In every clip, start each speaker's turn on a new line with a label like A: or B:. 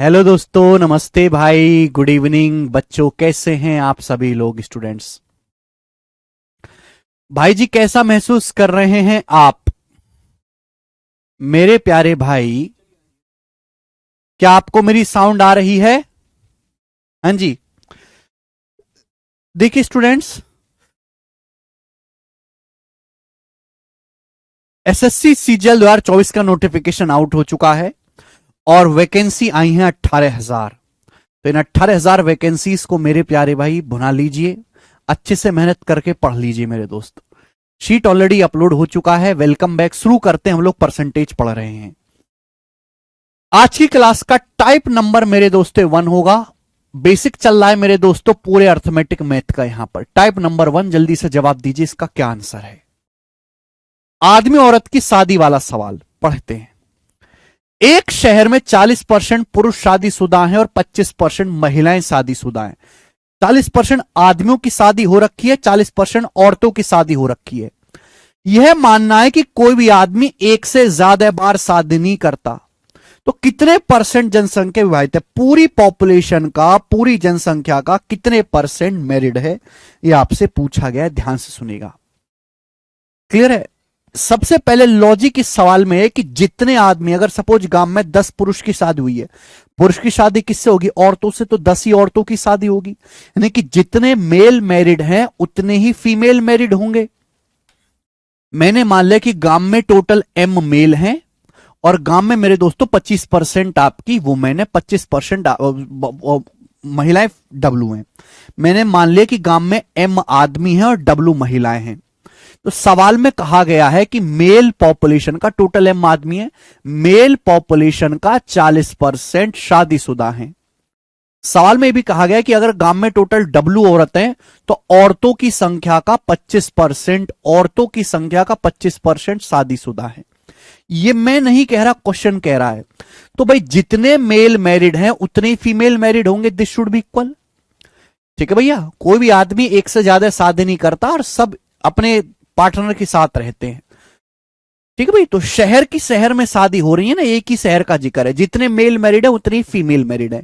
A: Hello दोस्तों, नमस्ते भाई, गुड इवनिंग बच्चों। कैसे हैं आप सभी लोग स्टूडेंट्स? भाई जी, कैसा महसूस कर रहे हैं आप मेरे प्यारे भाई? क्या आपको मेरी साउंड आ रही है? हाँ जी। देखिए स्टूडेंट्स, एसएससी सीजीएल 2024 का नोटिफिकेशन आउट हो चुका है और वैकेंसी आई है 18,000। तो इन 18,000 वैकेंसीज को मेरे प्यारे भाई भुना लीजिए, अच्छे से मेहनत करके पढ़ लीजिए मेरे दोस्त। शीट ऑलरेडी अपलोड हो चुका है। Welcome back. शुरू करते हैं, हम लोग परसेंटेज पढ़ रहे हैं। आज की क्लास का टाइप नंबर मेरे दोस्तों 1 होगा। बेसिक चल रहा है मेरे दोस्तों पूरे अर्थमेटिक मैथ का। यहां पर टाइप नंबर 1, जल्दी से जवाब दीजिए, इसका क्या आंसर है। आदमी औरत की शादी वाला सवाल पढ़ते हैं। एक शहर में 40% पुरुष शादीशुदा हैं और 25% महिलाएं शादीशुदा हैं। 40% आदमियों की शादी हो रखी है, 40% औरतों की शादी हो रखी है। यह मानना है कि कोई भी आदमी एक से ज्यादा बार शादी नहीं करता। तो कितने परसेंट जनसंख्या विभाजित है? पूरी पॉपुलेशन का, पूरी जनसंख्या का कितने परसेंट मैरिड है, यह आपसे पूछा गया है। ध्यान से सुनिएगा। क्लियर है? सबसे पहले लॉजिक इस सवाल में है कि जितने आदमी, अगर सपोज गांव में 10 पुरुष की शादी हुई है, पुरुष की शादी किससे होगी? औरतों से। तो 10 ही औरतों की शादी होगी, यानी कि जितने मेल मैरिड हैं उतने ही फीमेल मैरिड होंगे। मैंने मान लिया कि गांव में टोटल m मेल हैं और गांव में मेरे दोस्तों 25% आपकी वुमेन है, 25% महिलाएं डब्लू हैं। मैंने मान लिया कि गांव में m आदमी है और डब्लू महिलाएं हैं। तो सवाल में कहा गया है कि मेल पॉपुलेशन का, टोटल m आदमी है, मेल पॉपुलेशन का 40% शादीशुदा है। सवाल में भी कहा गया कि अगर गांव में टोटल डब्लू औरतें, तो औरतों की संख्या का 25%, औरतों की संख्या का 25% शादीशुदा है। ये मैं नहीं कह रहा, क्वेश्चन कह रहा है। तो भाई जितने मेल मैरिड हैं उतने ही फीमेल मैरिड होंगे। This should be equal. ठीक है भैया, कोई भी आदमी एक से ज्यादा शादी नहीं करता और सब अपने पार्टनर के साथ रहते हैं। ठीक है भाई, तो शहर की शहर में शादी हो रही है ना, एक ही शहर का जिक्र है। जितने मेल मैरिड है उतनी फीमेल मैरिड है।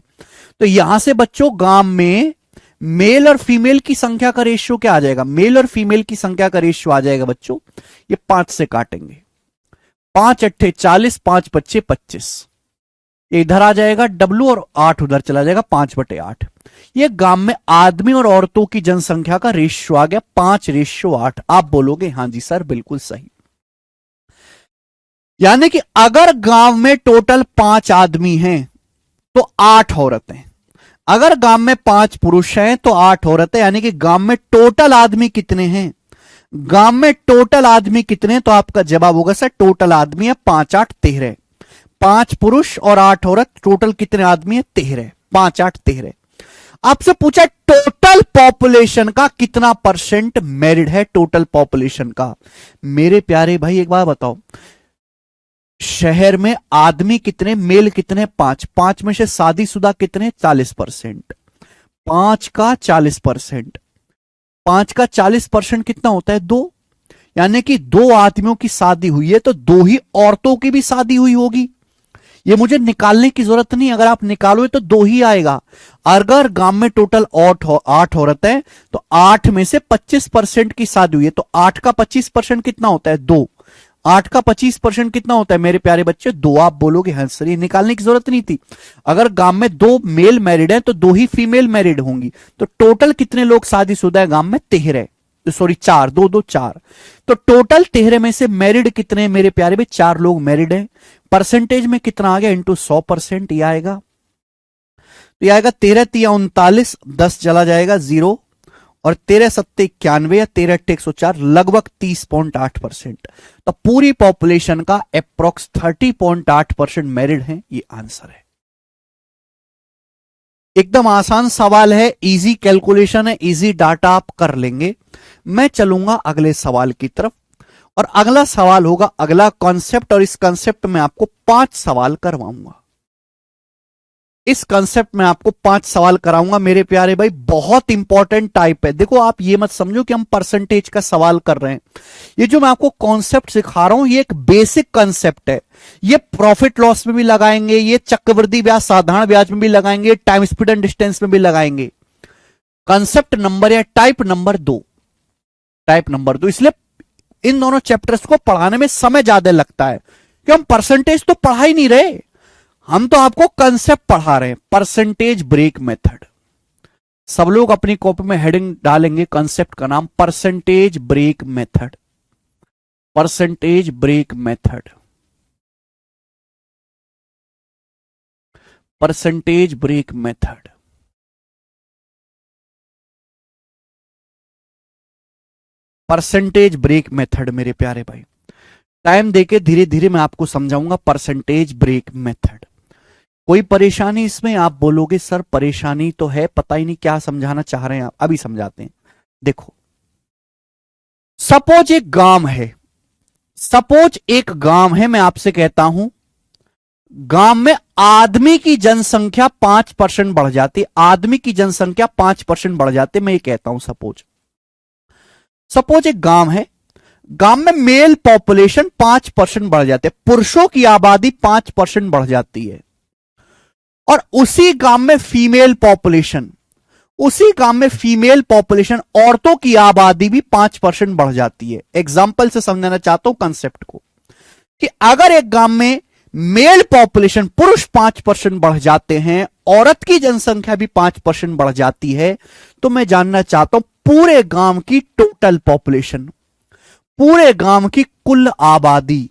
A: तो यहां से बच्चों गांव में मेल और फीमेल की संख्या का रेशियो क्या आ जाएगा? मेल और फीमेल की संख्या का रेशियो आ जाएगा बच्चों, ये 5 से काटेंगे। 5 अट्ठे 40, 5 पच्चे 25, इधर आ जाएगा डब्लू और 8 उधर चला जाएगा, 5/8। ये गांव में आदमी और औरतों की जनसंख्या का रेशियो आ गया 5:8। आप बोलोगे हाँ जी सर, बिल्कुल सही। यानी कि अगर गांव में टोटल 5 आदमी हैं तो 8 औरतें, अगर गांव में 5 पुरुष हैं तो 8 औरतें, यानी कि गांव में टोटल आदमी कितने हैं? गांव में टोटल आदमी कितने? तो आपका जवाब होगा सर टोटल आदमी है 5 8 13। 5 पुरुष और 8 औरत, टोटल कितने आदमी है? 13। 5 8 13। आपसे पूछा टोटल पॉपुलेशन का कितना परसेंट मैरिड है? टोटल पॉपुलेशन का। मेरे प्यारे भाई एक बात बताओ, शहर में आदमी कितने, मेल कितने? 5। 5 में से शादीशुदा कितने? 40%। 5 का 40%, 5 का 40% कितना होता है? 2। यानी कि 2 आदमियों की शादी हुई है तो 2 ही औरतों की भी शादी हुई होगी। ये मुझे निकालने की जरूरत नहीं, अगर आप निकालोगे तो 2 ही आएगा। अगर गांव में टोटल 8 औरत है तो 8 में से 25% की शादी हुई है, तो 8 का 25% कितना होता है? 2। 8 का 25% कितना होता है मेरे प्यारे बच्चे? 2। आप बोलोगे हाँ सर, ये निकालने की जरूरत नहीं थी। अगर गांव में 2 मेल मैरिड है तो 2 ही फीमेल मैरिड होंगी। तो टोटल कितने लोग शादीशुदा है गांव में? 13। सॉरी 4, 2 2 4। तो टोटल 13 में से मैरिड कितने मेरे प्यारे भाई? 4 लोग मैरिड हैं। परसेंटेज में कितना आ गया? इंटू 100% ये आएगा। तो ये आएगा 13 तिया 39, 10 चला जाएगा 0, और 13 सत्ते 91 या 13 अट्ठे 104, लगभग 30.8%। तो पूरी पॉपुलेशन का अप्रोक्स 30.8% मैरिड है। ये आंसर है। एकदम आसान सवाल है, इजी कैलकुलेशन है, इजी डाटा आप कर लेंगे। मैं चलूंगा अगले सवाल की तरफ, और अगला सवाल होगा अगला कॉन्सेप्ट, और इस कॉन्सेप्ट में आपको 5 सवाल करवाऊंगा। इस कंसेप्ट में आपको 5 सवाल कराऊंगा मेरे प्यारे भाई, बहुत इंपॉर्टेंट टाइप है। देखो आप ये मत समझो कि हम परसेंटेज का सवाल कर रहे हैं। ये जो मैं आपको कॉन्सेप्ट सिखा रहा हूं ये एक बेसिक कॉन्सेप्ट है। ये प्रॉफिट लॉस में भी लगाएंगे, ये चक्रवृद्धि ब्याज साधारण ब्याज में भी लगाएंगे, टाइम स्पीड एंड डिस्टेंस में भी लगाएंगे। कंसेप्ट नंबर या टाइप नंबर 2, टाइप नंबर 2। इसलिए इन दोनों चैप्टर्स को पढ़ाने में समय ज्यादा लगता है कि हम परसेंटेज तो पढ़ा ही नहीं रहे, हम तो आपको कंसेप्ट पढ़ा रहे हैं। परसेंटेज ब्रेक मेथड, सब लोग अपनी कॉपी में हेडिंग डालेंगे कंसेप्ट का नाम percentage break method. Percentage break method, percentage break method. Percentage break method मेरे प्यारे भाई, टाइम देके धीरे धीरे मैं आपको समझाऊंगा परसेंटेज ब्रेक मेथड। कोई परेशानी इसमें? आप बोलोगे सर परेशानी तो है, पता ही नहीं क्या समझाना चाह रहे हैं आप। अभी समझाते हैं। देखो सपोज एक गांव है, सपोज एक गांव है, मैं आपसे कहता हूं गांव में आदमी की जनसंख्या 5% बढ़ जाती है, आदमी की जनसंख्या 5% बढ़ जाती है। मैं ये कहता हूं सपोज एक गांव है, गांव में मेल पॉपुलेशन 5% बढ़ जाते हैं, पुरुषों की आबादी 5% बढ़ जाती है। और उसी गांव में फीमेल पॉपुलेशन, उसी गांव में फीमेल पॉपुलेशन औरतों की आबादी भी 5% बढ़ जाती है। एग्जाम्पल से समझाना चाहता हूं कंसेप्ट को कि अगर एक गांव में मेल पॉपुलेशन पुरुष 5% बढ़ जाते हैं, औरत की जनसंख्या भी 5% बढ़ जाती है, तो मैं जानना चाहता हूं पूरे गांव की टोटल पॉपुलेशन, पूरे गांव की कुल आबादी,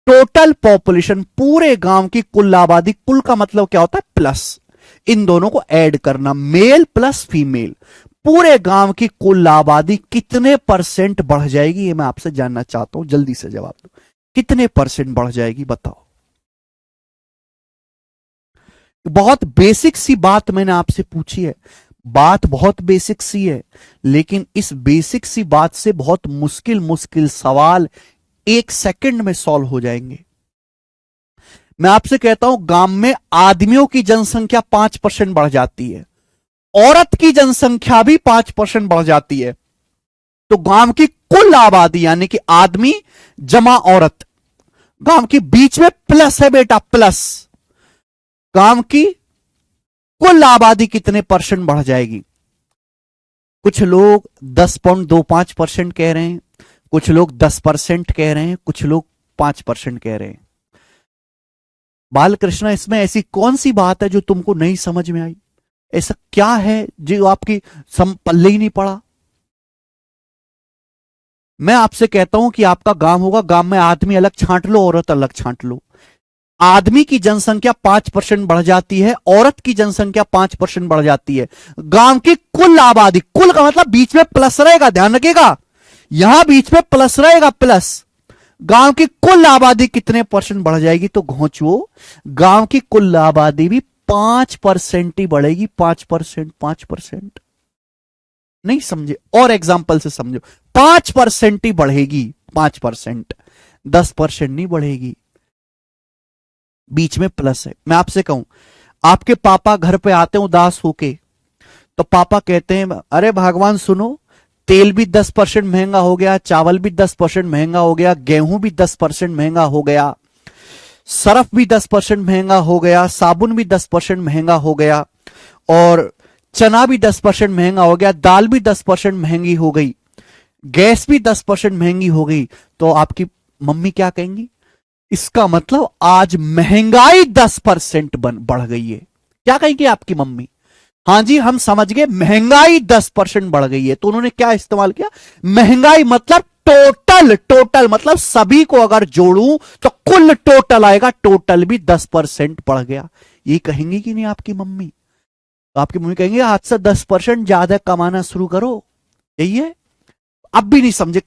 A: टोटल पॉपुलेशन, पूरे गांव की कुल आबादी, कुल का मतलब क्या होता है? प्लस, इन दोनों को ऐड करना, मेल प्लस फीमेल, पूरे गांव की कुल आबादी कितने परसेंट बढ़ जाएगी? ये मैं आपसे जानना चाहता हूं, जल्दी से जवाब दो। कितने परसेंट बढ़ जाएगी बताओ? बहुत बेसिक सी बात मैंने आपसे पूछी है, बात बहुत बेसिक सी है, लेकिन इस बेसिक सी बात से बहुत मुश्किल मुश्किल सवाल 1 सेकंड में सॉल्व हो जाएंगे। मैं आपसे कहता हूं गांव में आदमियों की जनसंख्या 5% बढ़ जाती है, औरत की जनसंख्या भी 5% बढ़ जाती है, तो गांव की कुल आबादी यानी कि आदमी जमा औरत, गांव के बीच में प्लस है बेटा, प्लस, गांव की कुल आबादी कितने परसेंट बढ़ जाएगी? कुछ लोग 10.25% कह रहे हैं, कुछ लोग 10% कह रहे हैं, कुछ लोग 5% कह रहे हैं। बालकृष्ण इसमें ऐसी कौन सी बात है जो तुमको नहीं समझ में आई? ऐसा क्या है जो आपकी पल्ले ही नहीं पड़ा? मैं आपसे कहता हूं कि आपका गांव होगा, गांव में आदमी अलग छांट लो, औरत अलग छांट लो। आदमी की जनसंख्या 5% बढ़ जाती है, औरत की जनसंख्या 5% बढ़ जाती है। गांव की कुल आबादी, कुल का मतलब बीच में प्लस रहेगा, ध्यान रखिएगा, यहां बीच में प्लस रहेगा, प्लस। गांव की कुल आबादी कितने परसेंट बढ़ जाएगी? तो घोंचो, गांव की कुल आबादी भी 5% ही बढ़ेगी, 5%, 5%। नहीं समझे? और एग्जाम्पल से समझो, 5% ही बढ़ेगी, 5%, 10% नहीं बढ़ेगी, बीच में प्लस है। मैं आपसे कहूं, आपके पापा घर पे आते हैं उदास होके, तो पापा कहते हैं अरे भगवान सुनो, तेल भी 10% महंगा हो गया, चावल भी 10% महंगा हो गया, गेहूं भी 10% महंगा हो गया, सरफ भी 10% महंगा हो गया, साबुन भी 10% महंगा हो गया, और चना भी 10% महंगा हो गया, दाल भी 10% महंगी हो गई, गैस भी 10% महंगी हो गई। तो आपकी मम्मी क्या कहेंगी? इसका मतलब आज महंगाई 10% बढ़ गई है। क्या कहेंगे आपकी मम्मी? हां जी हम समझ गए, महंगाई 10% बढ़ गई है। तो उन्होंने क्या इस्तेमाल किया? महंगाई मतलब टोटल, टोटल मतलब सभी को अगर जोड़ूं तो कुल टोटल आएगा, टोटल भी 10% बढ़ गया। ये कहेंगी कि नहीं आपकी मम्मी? तो आपकी मम्मी कहेंगे आज से 10% ज्यादा कमाना शुरू करो। यही है। अब भी नहीं समझे,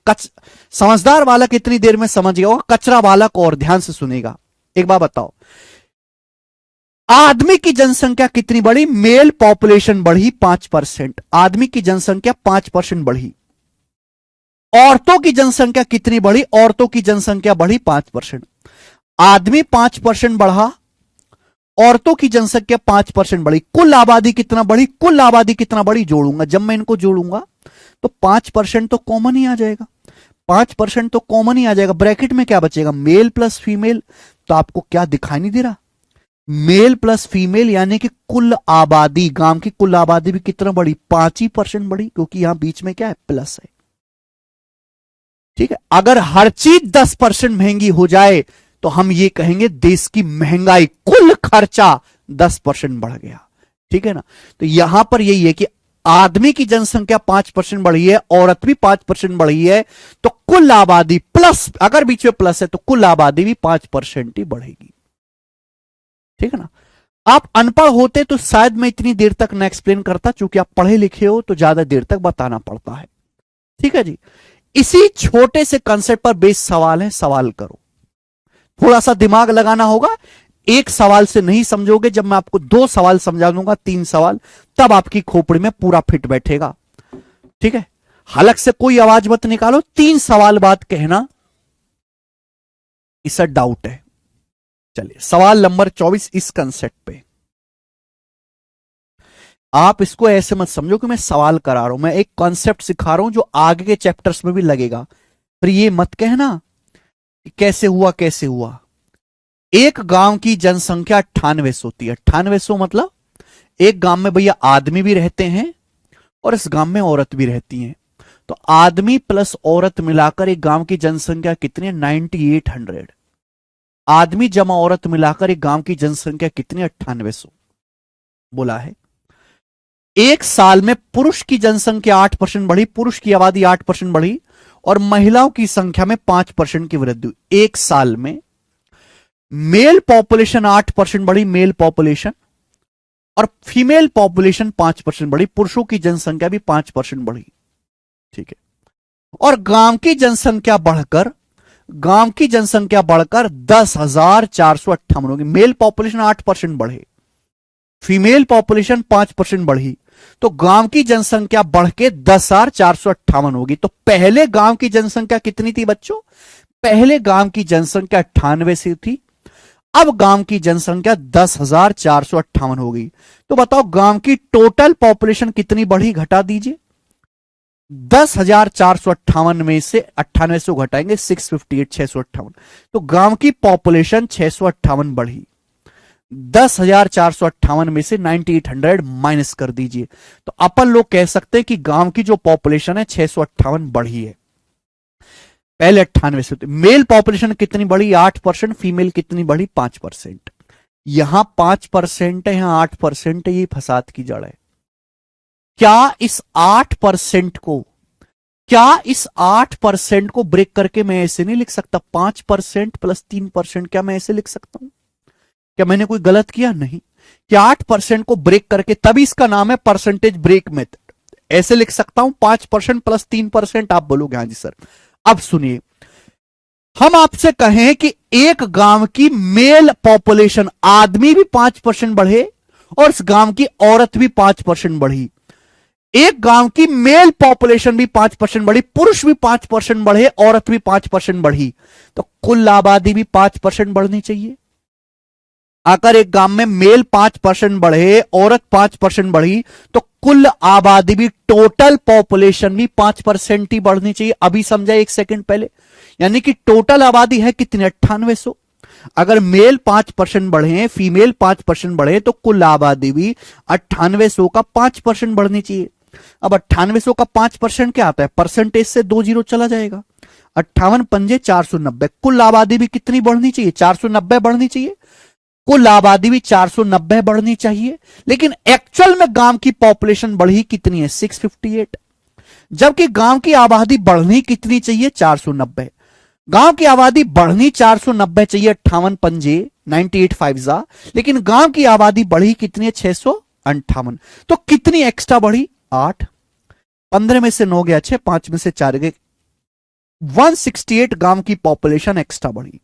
A: समझदार वाला कितनी देर में समझ गया होगा, कचरा वाला को और ध्यान से सुनेगा। एक बात बताओ, आदमी की जनसंख्या कितनी बढ़ी? मेल पॉपुलेशन बढ़ी 5%, आदमी की जनसंख्या 5% बढ़ी। औरतों की जनसंख्या कितनी बढ़ी? औरतों की जनसंख्या बढ़ी 5%। आदमी 5% बढ़ा, औरतों की जनसंख्या 5% बढ़ी, कुल आबादी कितना बढ़ी, कुल आबादी कितना बढ़ी जोड़ूंगा, जब मैं इनको जोड़ूंगा तो 5% तो कॉमन ही आ जाएगा, 5% तो कॉमन ही आ जाएगा। ब्रैकेट में क्या बचेगा, मेल प्लस फीमेल। तो आपको क्या दिखाई नहीं दे रहा, मेल प्लस फीमेल, यानी कि कुल आबादी, गांव की कुल आबादी भी कितना बढ़ी, 5% बढ़ी, क्योंकि यहां बीच में क्या है, प्लस है। ठीक है, अगर हर चीज 10% महंगी हो जाए तो हम ये कहेंगे देश की महंगाई, कुल खर्चा 10% बढ़ गया। ठीक है ना, तो यहां पर यही है कि आदमी की जनसंख्या 5% बढ़ी है, औरत भी 5% बढ़ी है, तो कुल आबादी प्लस, अगर बीच में प्लस है तो कुल आबादी भी 5% ही बढ़ेगी। ठीक है ना, आप अनपढ़ होते तो शायद मैं इतनी देर तक ना एक्सप्लेन करता, चूंकि आप पढ़े लिखे हो तो ज्यादा देर तक बताना पड़ता है। ठीक है जी, इसी छोटे से कंसेप्ट पर बेस सवाल है, सवाल करो, थोड़ा सा दिमाग लगाना होगा, एक सवाल से नहीं समझोगे, जब मैं आपको 2 सवाल समझा दूंगा, 3 सवाल, तब आपकी खोपड़ी में पूरा फिट बैठेगा। ठीक है, हलक से कोई आवाज मत निकालो, 3 सवाल बाद कहना इसका डाउट है। चलिए सवाल नंबर 24 इस कंसेप्ट पे, आप इसको ऐसे मत समझो कि मैं सवाल करा रहा हूं, मैं एक कॉन्सेप्ट सिखा रहा हूं जो आगे के चैप्टर्स में भी लगेगा, फिर ये मत कहना कि कैसे हुआ कैसे हुआ। एक गांव की जनसंख्या 9800 होती है, 9800 मतलब एक गांव में भैया आदमी भी रहते हैं और इस गांव में औरत भी रहती हैं, तो आदमी प्लस औरत मिलाकर एक गांव की जनसंख्या कितनी है, 9800। आदमी जमा औरत मिलाकर एक गांव की जनसंख्या कितनी है, 9800 बोला है। एक साल में पुरुष की जनसंख्या 8% बढ़ी, पुरुष की आबादी 8% बढ़ी, और महिलाओं की संख्या में 5% की वृद्धि हुई। एक साल में मेल पॉपुलेशन 8% बढ़ी, मेल पॉपुलेशन, और फीमेल पॉपुलेशन 5% बढ़ी, पुरुषों की जनसंख्या भी 5% बढ़ी। ठीक है, और गांव की जनसंख्या बढ़कर, गांव की जनसंख्या बढ़कर 10,458 होगी। मेल पॉपुलेशन 8% बढ़े, फीमेल पॉपुलेशन 5% बढ़ी, तो गांव की जनसंख्या बढ़ के 10,458 होगी। तो पहले गांव की जनसंख्या कितनी थी बच्चों, पहले गांव की जनसंख्या 98 से थी, अब गांव की जनसंख्या 10,458 हो गई। तो बताओ गांव की टोटल पॉपुलेशन कितनी बढ़ी, घटा दीजिए, 10,458 में से 98 घटाएंगे 658, 658, तो गांव की पॉपुलेशन 658 बढ़ी। 10,458 में से 9800 माइनस कर दीजिए, तो अपन लोग कह सकते हैं कि गांव की जो पॉपुलेशन है 658 बढ़ी है, पहले 98 से। मेल पॉपुलेशन कितनी बढ़ी, 8%, फीमेल कितनी बढ़ी, 5%। यहां 5% है, यहां 8% है, ये फसाद की जड़ है। क्या इस 8% को, क्या इस 8% को ब्रेक करके मैं ऐसे नहीं लिख सकता, 5% प्लस 3%, क्या मैं ऐसे लिख सकता हूं, क्या मैंने कोई गलत किया, नहीं। क्या 8% को ब्रेक करके, तभी इसका नाम है परसेंटेज ब्रेक मेथड, ऐसे लिख सकता हूं 5% प्लस 3%, आप बोलोगे हाँ जी सर। अब सुनिए, हम आपसे कहें कि एक गांव की मेल पॉपुलेशन, आदमी भी 5% बढ़े और इस गांव की औरत भी 5% बढ़ी, एक गांव की मेल पॉपुलेशन भी 5% बढ़ी, पुरुष भी 5% बढ़े, औरत भी 5% बढ़ी, तो कुल आबादी भी 5% बढ़नी चाहिए। अगर एक गांव में मेल 5% बढ़े, औरत 5% बढ़ी, तो कुल आबादी भी, टोटल पॉपुलेशन भी 5% ही बढ़नी चाहिए। अभी समझा एक सेकंड पहले, यानी कि टोटल आबादी है कितनी, 9800। अगर मेल 5% बढ़े, फीमेल 5% बढ़े, तो कुल आबादी भी 9800 का 5% बढ़नी चाहिए। अब 9800 का 5% क्या आता है, परसेंटेज से 2 जीरो चला जाएगा, 58 पंजे 490, कुल आबादी भी कितनी बढ़नी चाहिए, 490 बढ़नी चाहिए, कुल आबादी भी 490 बढ़नी चाहिए। लेकिन एक्चुअल में गांव की पॉपुलेशन बढ़ी कितनी है, 658, जबकि गांव की आबादी बढ़नी कितनी चाहिए, 490। गांव की आबादी बढ़नी 490 चाहिए, 58 पंजे 98 लेकिन गांव की आबादी बढ़ी कितनी है, 658। तो कितनी एक्स्ट्रा बढ़ी, 8, 15 में से 9 गया 6, 5 में से 4 गए, 168 गांव की पॉपुलेशन एक्स्ट्रा बढ़ी,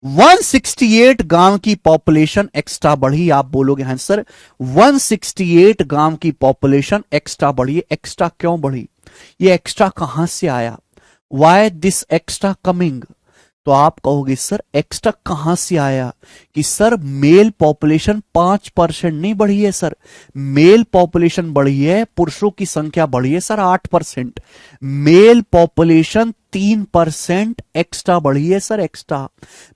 A: 168 गांव की पॉपुलेशन एक्स्ट्रा बढ़ी। आप बोलोगे हाँ सर, 168 गांव की पॉपुलेशन एक्स्ट्रा बढ़ी, एक्स्ट्रा क्यों बढ़ी, ये एक्स्ट्रा कहां से आया, वाई दिस एक्स्ट्रा कमिंग, तो आप कहोगे सर एक्स्ट्रा कहां से आया कि सर मेल पॉपुलेशन 5% नहीं बढ़ी है सर, मेल पॉपुलेशन बढ़ी है, पुरुषों की संख्या बढ़ी है सर 8%, मेल पॉपुलेशन 3% एक्स्ट्रा बढ़ी है sir, extra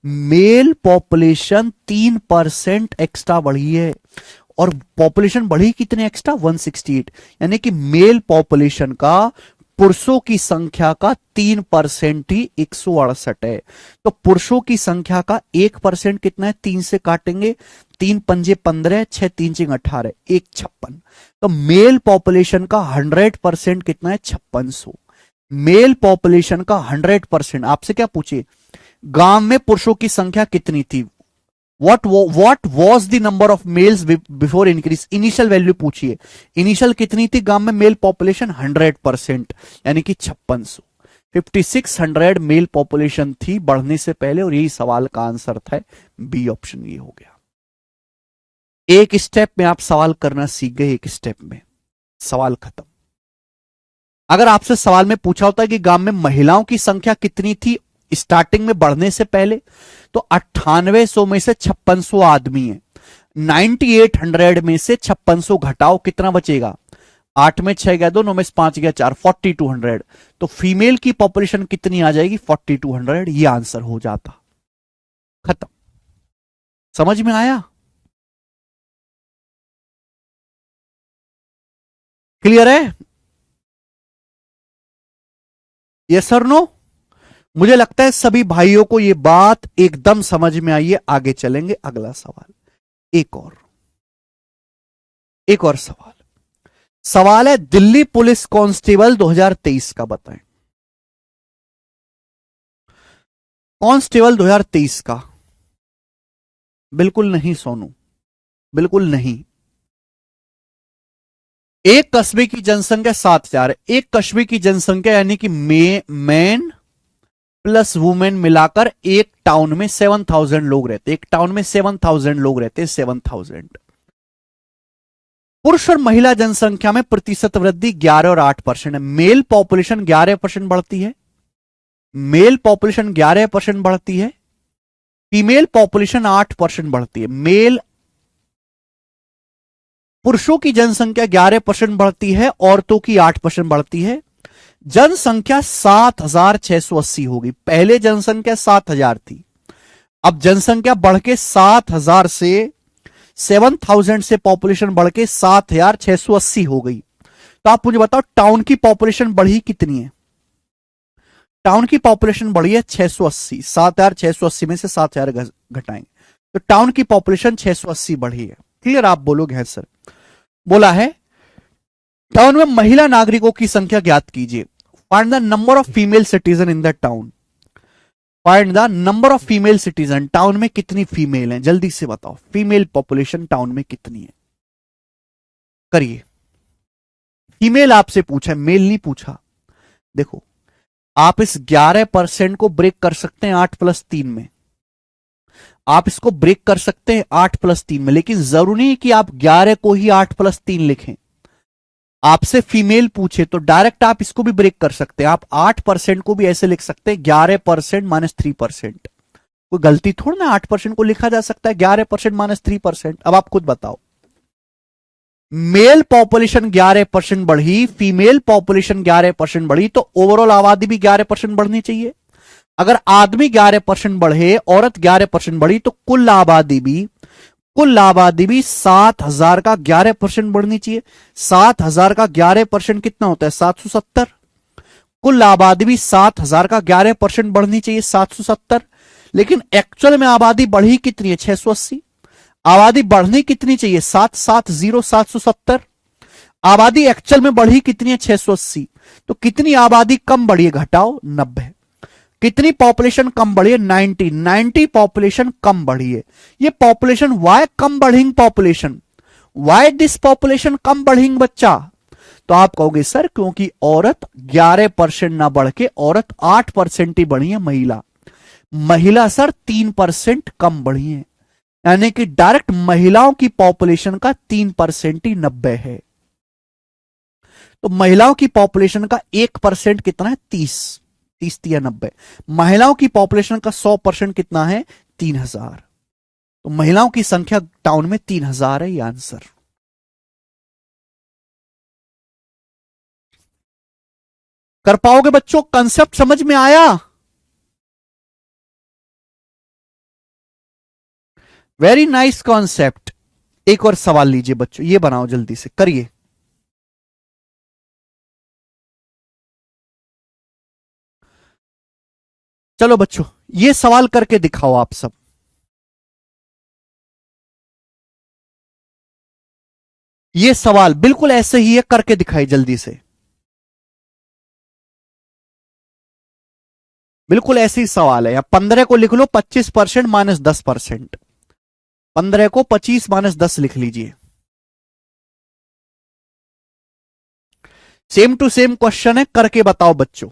A: mail population 3% extra बढ़ी है। और पॉपुलेशन बढ़ी कितने एक्स्ट्रा 168, यानी कि मेल पॉपुलेशन का पुरुषों की संख्या का 3% ही 168 है। तो पुरुषों की संख्या का 1% कितना है, 3 से काटेंगे, 3 पंजे 15, 6 3 चिंग 18, 156। तो मेल पॉपुलेशन का 100% कितना है, 5600। मेल पॉपुलेशन का 100%। आपसे क्या पूछे, गांव में पुरुषों की संख्या कितनी थी, what was the number of males before increase, initial value पूछिए, इनिशियल कितनी थी गांव में मेल पॉपुलेशन 100%, यानी कि 5600, 5600 मेल पॉपुलेशन थी बढ़ने से पहले, और यही सवाल का आंसर था, बी ऑप्शन ये हो गया। एक स्टेप में आप सवाल करना सीख गए, एक स्टेप में सवाल खत्म। अगर आपसे सवाल में पूछा होता है कि गांव में महिलाओं की संख्या कितनी थी स्टार्टिंग में बढ़ने से पहले, तो 9800 में से 5600 आदमी है, 9800 में से 5600 घटाओ, कितना बचेगा, 8 में 6 गया 2, 9 में 5 गया 4, 4200। तो फीमेल की पॉपुलेशन कितनी आ जाएगी, 4200, ये आंसर हो जाता, खत्म। समझ में आया, क्लियर है, यस सर नो। मुझे लगता है सभी भाइयों को यह बात एकदम समझ में आई है। आगे चलेंगे, अगला सवाल, एक और सवाल है दिल्ली पुलिस कांस्टेबल 2023 का बताएं, कांस्टेबल 2023 का। बिल्कुल नहीं सोनू, बिल्कुल नहीं। एक कस्बे की जनसंख्या 7000 है, एक कस्बे की जनसंख्या यानी कि मैन प्लस वुमेन मिलाकर एक टाउन में 7000 लोग रहते, एक टाउन में 7000 लोग रहते, 7000। पुरुष और महिला जनसंख्या में प्रतिशत वृद्धि 11 और 8% है। मेल पॉपुलेशन 11% बढ़ती है, मेल पॉपुलेशन 11% बढ़ती है, फीमेल पॉपुलेशन 8% बढ़ती है। मेल पुरुषों की जनसंख्या 11% बढ़ती है, औरतों की 8% बढ़ती है। जनसंख्या 7680 होगी, पहले जनसंख्या 7000 थी, अब जनसंख्या बढ़ के 7000 से 7000 से पॉपुलेशन बढ़ के 7680 हो गई। तो आप मुझे बताओ टाउन की पॉपुलेशन बढ़ी कितनी है, टाउन की पॉपुलेशन बढ़ी है 680, 7680 में से 7000 घटाएंगे तो टाउन की पॉपुलेशन 680 बढ़ी है। क्लियर, आप बोलोगे है सर। बोला है टाउन में महिला नागरिकों की संख्या ज्ञात कीजिए, find the number of female citizen in the town, find the number of female citizen, town में कितनी फीमेल हैं, जल्दी से बताओ, फीमेल पॉपुलेशन टाउन में कितनी है, करिए। फीमेल आपसे पूछा है, मेल नहीं पूछा। देखो आप इस 11% को ब्रेक कर सकते हैं 8+3 में, आप इसको ब्रेक कर सकते हैं 8+3 में, लेकिन जरूरी नहीं कि आप 11 को ही 8+3 लिखें। आपसे फीमेल पूछे तो डायरेक्ट आप इसको भी ब्रेक कर सकते हैं, आप 8% को भी ऐसे लिख सकते हैं 11% -3%। कोई गलती थोड़ी ना, 8% को लिखा जा सकता है 11% -3%। अब आप खुद बताओ, मेल पॉपुलेशन 11% बढ़ी, फीमेल पॉपुलेशन 11% बढ़ी, तो ओवरऑल आबादी भी 11% बढ़नी चाहिए। अगर आदमी 11% बढ़े, औरत 11% बढ़ी, तो कुल आबादी भी 7000 का 11% बढ़नी चाहिए। 7000 का 11% कितना होता है, 770। कुल आबादी भी 7000 का 11% बढ़नी चाहिए, 770। लेकिन एक्चुअल में आबादी बढ़ी कितनी है, 680। आबादी बढ़नी कितनी चाहिए, 770, 770। आबादी एक्चुअल में बढ़ी कितनी है, 680। तो कितनी आबादी कम बढ़ी है, घटाओ 90। कितनी पॉपुलेशन कम बढ़ी है, 90 पॉपुलेशन कम बढ़ी है। ये पॉपुलेशन वाई कम बढ़िंग पॉपुलेशन, वाई दिस पॉपुलेशन कम बढ़िंग बच्चा। तो आप कहोगे सर क्योंकि औरत 11% ना बढ़ के औरत 8% ही बढ़ी है, महिला सर 3% कम बढ़ी है, यानी कि डायरेक्ट महिलाओं की पॉपुलेशन का 3% ही 90 है। तो महिलाओं की पॉपुलेशन का 1% कितना है, 30। 30 या 90। महिलाओं की पॉपुलेशन का 100% कितना है? 3000। तो महिलाओं की संख्या टाउन में 3000 है ये आंसर। कर पाओगे बच्चों? कंसेप्ट समझ में आया? Very nice concept. एक और सवाल लीजिए बच्चों, ये बनाओ जल्दी से करिए। चलो बच्चों, ये सवाल करके दिखाओ आप सब। ये सवाल बिल्कुल ऐसे ही है, करके दिखाई जल्दी से। बिल्कुल ऐसे ही सवाल है। या 15 को लिख लो 25% माइनस 10%। 15 को 25 माइनस 10 लिख लीजिए। सेम टू सेम क्वेश्चन है, करके बताओ बच्चों।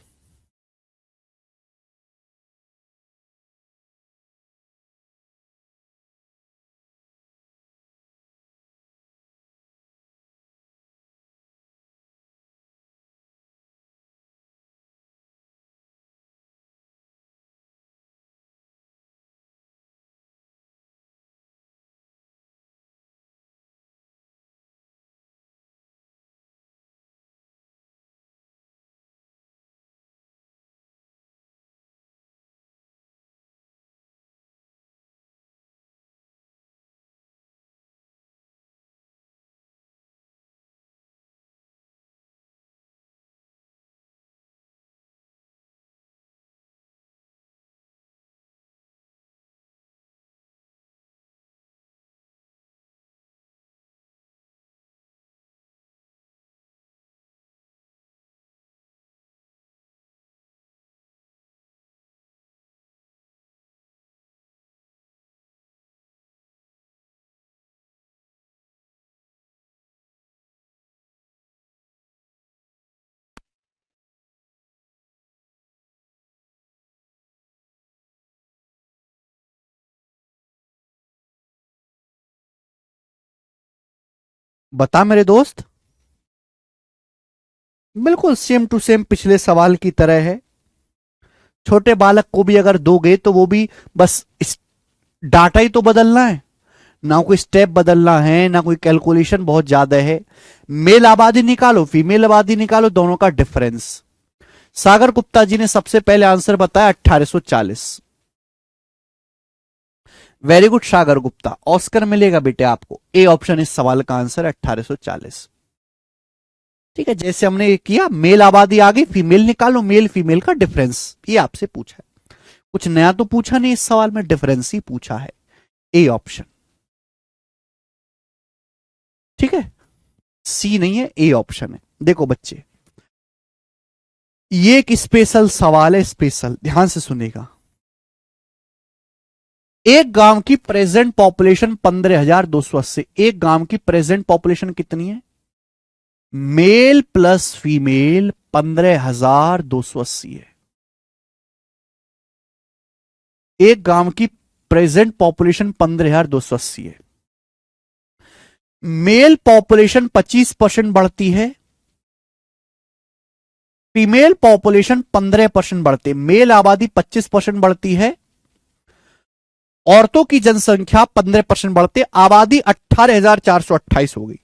A: बता मेरे दोस्त। बिल्कुल सेम टू सेम पिछले सवाल की तरह है। छोटे बालक को भी अगर दोगे तो वो भी बस डाटा ही तो बदलना है, ना कोई स्टेप बदलना है, ना कोई कैलकुलेशन बहुत ज्यादा है। मेल आबादी निकालो, फीमेल आबादी निकालो, दोनों का डिफरेंस। सागर गुप्ता जी ने सबसे पहले आंसर बताया 1840। वेरी गुड सागर गुप्ता, ऑस्कर मिलेगा बेटे आपको। ए ऑप्शन इस सवाल का आंसर 1840। ठीक है, जैसे हमने ये किया, मेल आबादी आ गई, फीमेल निकालो, मेल फीमेल का डिफरेंस, ये आपसे पूछा है। कुछ नया तो पूछा नहीं, इस सवाल में डिफरेंस ही पूछा है। A option. ठीक है, सी नहीं है, ए ऑप्शन है। देखो बच्चे, ये एक स्पेशल सवाल है, स्पेशल, ध्यान से सुनेगा। एक गांव की प्रेजेंट पॉपुलेशन 15,280। एक गांव की प्रेजेंट पॉपुलेशन कितनी है? मेल प्लस फीमेल 15,280 है। एक गांव की प्रेजेंट पॉपुलेशन 15,280 है। मेल पॉपुलेशन 25% बढ़ती है, फीमेल पॉपुलेशन 15% बढ़ती है। मेल आबादी 25% बढ़ती है, औरतों की जनसंख्या 15% बढ़ती है। आबादी 18,428 हो गई।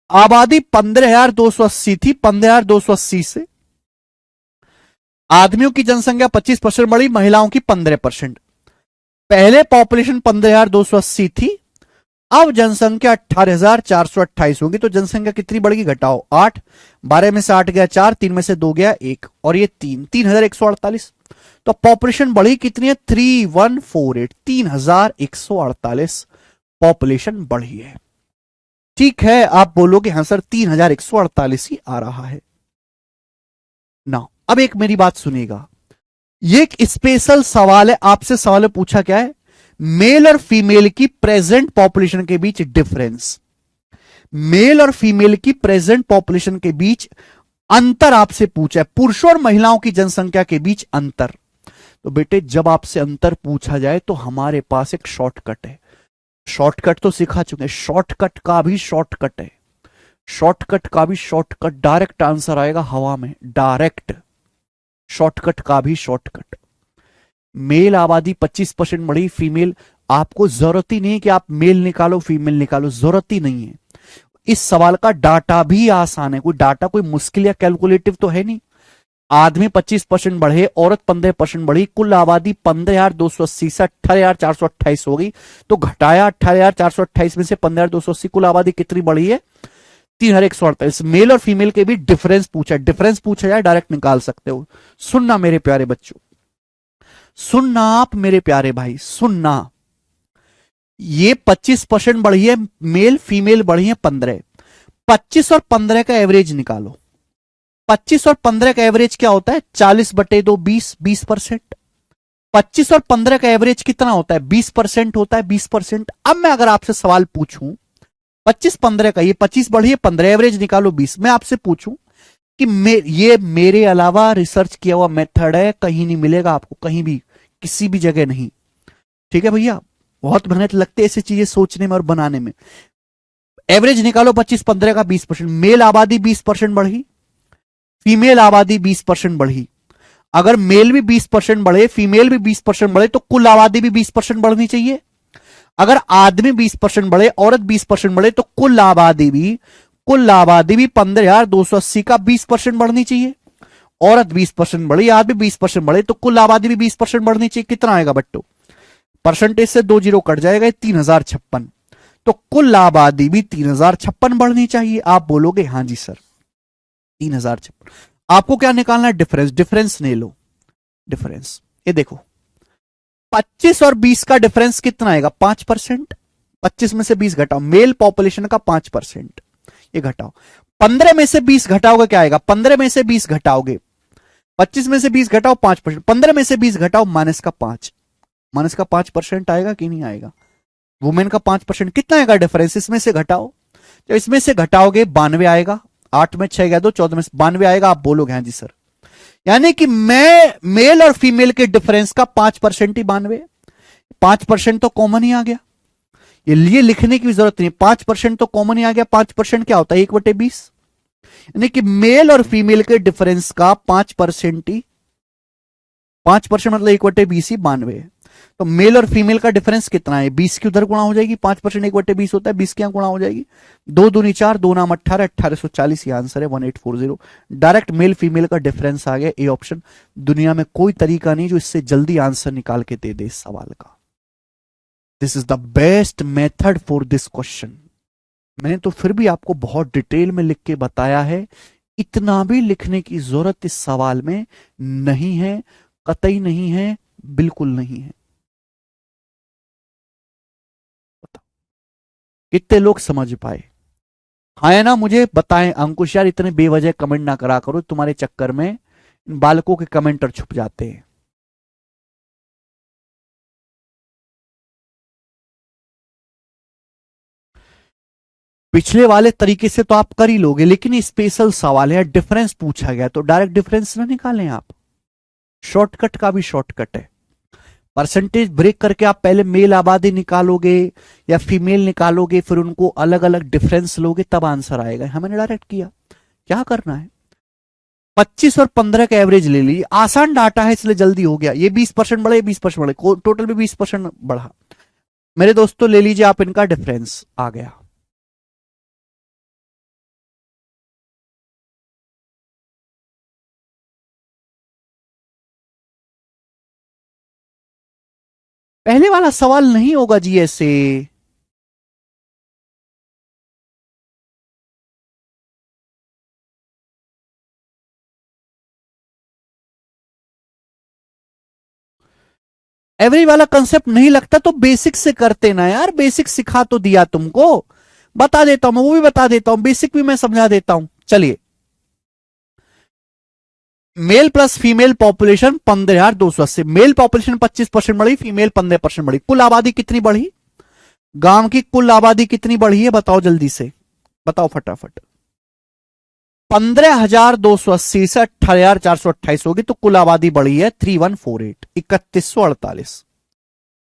A: आबादी 15,280 थी, 15,280 से आदमियों की जनसंख्या 25% बढ़ी, महिलाओं की 15%। पहले पॉपुलेशन 15,280 थी, अब जनसंख्या 18,428 होगी। तो जनसंख्या कितनी बढ़ेगी? घटाओ 8, 12 में से 8 गया 4, 3 में से 2 गया 1, और ये 3,148। तो पॉपुलेशन बढ़ी कितनी है? 3148, 3,148 पॉपुलेशन बढ़ी है। ठीक है, आप बोलोगे हाँ सर 3,148 ही आ रहा है ना। अब एक मेरी बात सुनिएगा, ये एक स्पेशल सवाल है, आपसे सवाल पूछा क्या है? मेल और फीमेल की प्रेजेंट पॉपुलेशन के बीच डिफरेंस। मेल और फीमेल की प्रेजेंट पॉपुलेशन के बीच अंतर आपसे पूछा है, पुरुषों और महिलाओं की जनसंख्या के बीच अंतर। तो बेटे जब आपसे अंतर पूछा जाए तो हमारे पास एक शॉर्टकट है। शॉर्टकट तो सिखा चुके हैं, शॉर्टकट का भी शॉर्टकट है। शॉर्टकट का भी शॉर्टकट, डायरेक्ट आंसर आएगा हवा में, डायरेक्ट। शॉर्टकट का भी शॉर्टकट। मेल आबादी 25% बढ़ी, फीमेल, आपको जरूरत ही नहीं है कि आप मेल निकालो फीमेल निकालो, जरूरत ही नहीं है। इस सवाल का डाटा भी आसान है, कोई डाटा कोई मुश्किल या कैलकुलेटिव तो है नहीं। आदमी 25% बढ़े, औरत 15% बढ़ी, कुल आबादी 15,280 से 18,428 हो गई। तो घटाया 18,428 में से 15,280, कुल आबादी कितनी बढ़ी है? 3,148। मेल और फीमेल के भी डिफरेंस पूछा, डिफरेंस पूछा जाए डायरेक्ट निकाल सकते हो। सुनना मेरे प्यारे बच्चों, सुनना आप मेरे प्यारे भाई, सुनना। ये 25% बढ़ी है, मेल फीमेल बढ़ी है 15। 25 और 15 का एवरेज निकालो। 25 और 15 का एवरेज क्या होता है? 40/2 20, 20%। 25 और 15 का एवरेज कितना होता है? 20% होता है, 20%। अब मैं अगर आपसे सवाल पूछूं 25-15 का, ये 25 बढ़ी है 15, एवरेज निकालो 20, मैं आपसे पूछूं कि ये मेरे अलावा रिसर्च किया हुआ मेथड है, कहीं नहीं मिलेगा आपको, कहीं भी किसी भी जगह नहीं। ठीक है भैया, बहुत मेहनत लगती है ऐसी चीजें सोचने में और बनाने में। एवरेज निकालो 25-15 का, 20%। मेल आबादी 20% बढ़ी, फीमेल आबादी 20% बढ़ी। अगर मेल भी 20% बढ़े, फीमेल भी 20% बढ़े, तो कुल आबादी भी 20% बढ़नी चाहिए। अगर आदमी 20% बढ़े, औरत 20% बढ़े, तो कुल आबादी भी 15,280 का 20% बढ़नी चाहिए। औरत 20% बढ़ी, आदमी 20% बढ़े, तो कुल आबादी भी 20% बढ़नी चाहिए। कितना आएगा बट्टो? परसेंटेज से 2 जीरो कट जाएगा, 3,056। तो कुल आबादी भी 3,056 बढ़नी चाहिए। आप बोलोगे हाँ जी सर 3,056। आपको क्या निकालना है? डिफरेंस। डिफरेंस ले लो, डिफरेंस। ये देखो 25 और 20 का डिफरेंस कितना आएगा? 5%। 25 में से 20 घटाओ, मेल पॉपुलेशन का 5%, ये घटाओ। 15 में से 20 घटाओगे, क्या आएगा? 15 में से 20 घटाओगे, 25 में से 20 घटाओ 5%, 15 में से 20 घटाओ -5, -5% आएगा कि नहीं आएगा? वुमेन का 5% कितना आएगा डिफरेंस? इसमें से घटाओ, तो इसमें से घटाओगे 92 आएगा। 8 में 6 गया तो 14 में से 92 आएगा। आप बोलोगे हाँ जी सर। यानी कि मैं मेल और फीमेल के डिफरेंस का 5% ही 92, 5% तो कॉमन ही आ गया। ये लिए लिखने की जरूरत नहीं, 5% तो कॉमन ही आ गया। 5% क्या होता है? 1/20। यानी कि मेल और फीमेल के डिफरेंस का 5% ही, 5% मतलब 1/20 ही 92। तो मेल और फीमेल का डिफरेंस कितना है? 20 की उधर गुणा हो जाएगी, 5% 1/20 होता है, 20 की यहां गुणा हो जाएगी। 2 दूनी 4, 2 नाम 18, 1840, ये आंसर है 1840। डायरेक्ट मेल फीमेल का डिफरेंस आ गया, ए ऑप्शन। दुनिया में कोई तरीका नहीं जो इससे जल्दी आंसर निकाल के दे दे इस सवाल का। This is the best method for this question. मैंने तो फिर भी आपको बहुत डिटेल में लिख के बताया है, इतना भी लिखने की जरूरत इस सवाल में नहीं है, कतई नहीं है, बिल्कुल नहीं है। कितने लोग समझ पाए? हाँ है ना? मुझे बताएं अंकुश यार, इतने बेवजह कमेंट ना करा करो, तुम्हारे चक्कर में इन बालकों के कमेंटर छुप जाते हैं। पिछले वाले तरीके से तो आप कर ही लोगे, लेकिन स्पेशल सवाल है, डिफरेंस पूछा गया तो डायरेक्ट डिफरेंस ना निकालें आप। शॉर्टकट का भी शॉर्टकट है। परसेंटेज ब्रेक करके आप पहले मेल आबादी निकालोगे या फीमेल निकालोगे, फिर उनको अलग अलग डिफरेंस लोगे, तब आंसर आएगा। हमने डायरेक्ट किया, क्या करना है? 25 और 15 का एवरेज ले ली, आसान डाटा है इसलिए जल्दी हो गया। ये 20% बढ़े, 20% बढ़े, टोटल भी 20% बढ़ा। मेरे दोस्तों ले लीजिए आप, इनका डिफरेंस आ गया। पहले वाला सवाल नहीं होगा जी ऐसे। एवरेज वाला कंसेप्ट नहीं लगता तो बेसिक से करते ना यार, बेसिक सिखा तो दिया तुमको, बता देता हूं मैं, वो भी बता देता हूं, बेसिक भी मैं समझा देता हूं। चलिए, male plus female population 15,280, male population 25% बढ़ी, फीमेल 15% बढ़ी, कुल आबादी कितनी बढ़ी? गांव की कुल आबादी कितनी बढ़ी है बताओ जल्दी से, बताओ फटाफट। 15,280 से 18,428 होगी, तो कुल आबादी बढ़ी है 3148, 3148,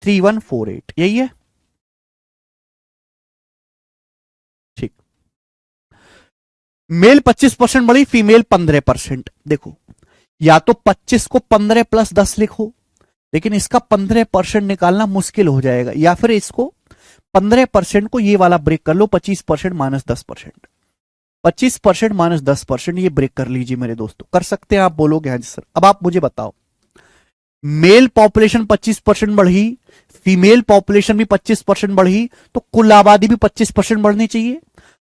A: 3148, यही है। ठीक। मेल 25% बढ़ी, फीमेल 15%। देखो या तो 25 को 15 प्लस 10 लिखो, लेकिन इसका 15% निकालना मुश्किल हो जाएगा, या फिर इसको 15% को ये वाला ब्रेक कर लो, 25% माइनस 10%, 25% माइनस 10%, ये ब्रेक कर लीजिए मेरे दोस्तों। कर सकते हैं आप? बोलोगे हाँ जी सर। अब आप मुझे बताओ, मेल पॉपुलेशन 25% बढ़ी, फीमेल पॉपुलेशन भी 25% बढ़ी, तो कुल आबादी भी 25% बढ़नी चाहिए।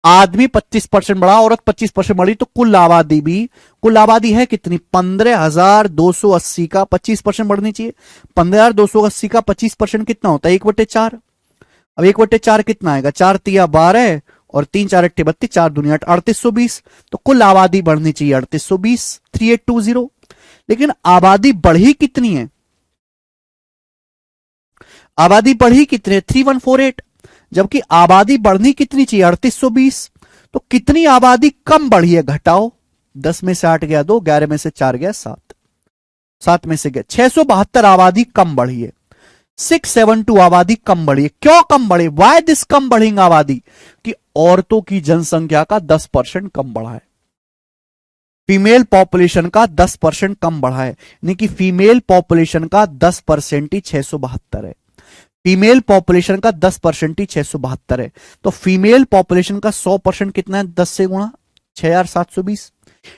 A: आदमी 25% बढ़ा, औरत 25% बढ़ी, तो कुल आबादी भी, कुल आबादी है कितनी? 15,280 का 25% बढ़नी चाहिए। 15,280 का 25% कितना होता है? 1/4। अब 1/4 कितना आएगा? 4 तिया 12 और 3 4 8 32, 4 दुनिया 3820, तो कुल आबादी बढ़नी चाहिए 3820, 3820। लेकिन आबादी बढ़ी कितनी है? आबादी बढ़ी कितनी है? 3148। जबकि आबादी बढ़नी कितनी चाहिए? 3820। तो कितनी आबादी कम बढ़ी है? घटाओ, 10 में से 8 गया 2, 11 में से 4 गया 7, 7 में से गया 672 आबादी कम बढ़ी है। 672 आबादी कम बढ़ी है। क्यों कम बढ़ी? वाई दिस कम बढ़िंग आबादी? कि औरतों की जनसंख्या का 10% कम बढ़ा है, फीमेल पॉपुलेशन का 10% कम बढ़ा है। यानी कि फीमेल पॉपुलेशन का 10% ही 672 है। फीमेल पॉपुलेशन का 10% ही 672 है। तो फीमेल पॉपुलेशन का 100% कितना है? 10 से गुणा, 6720।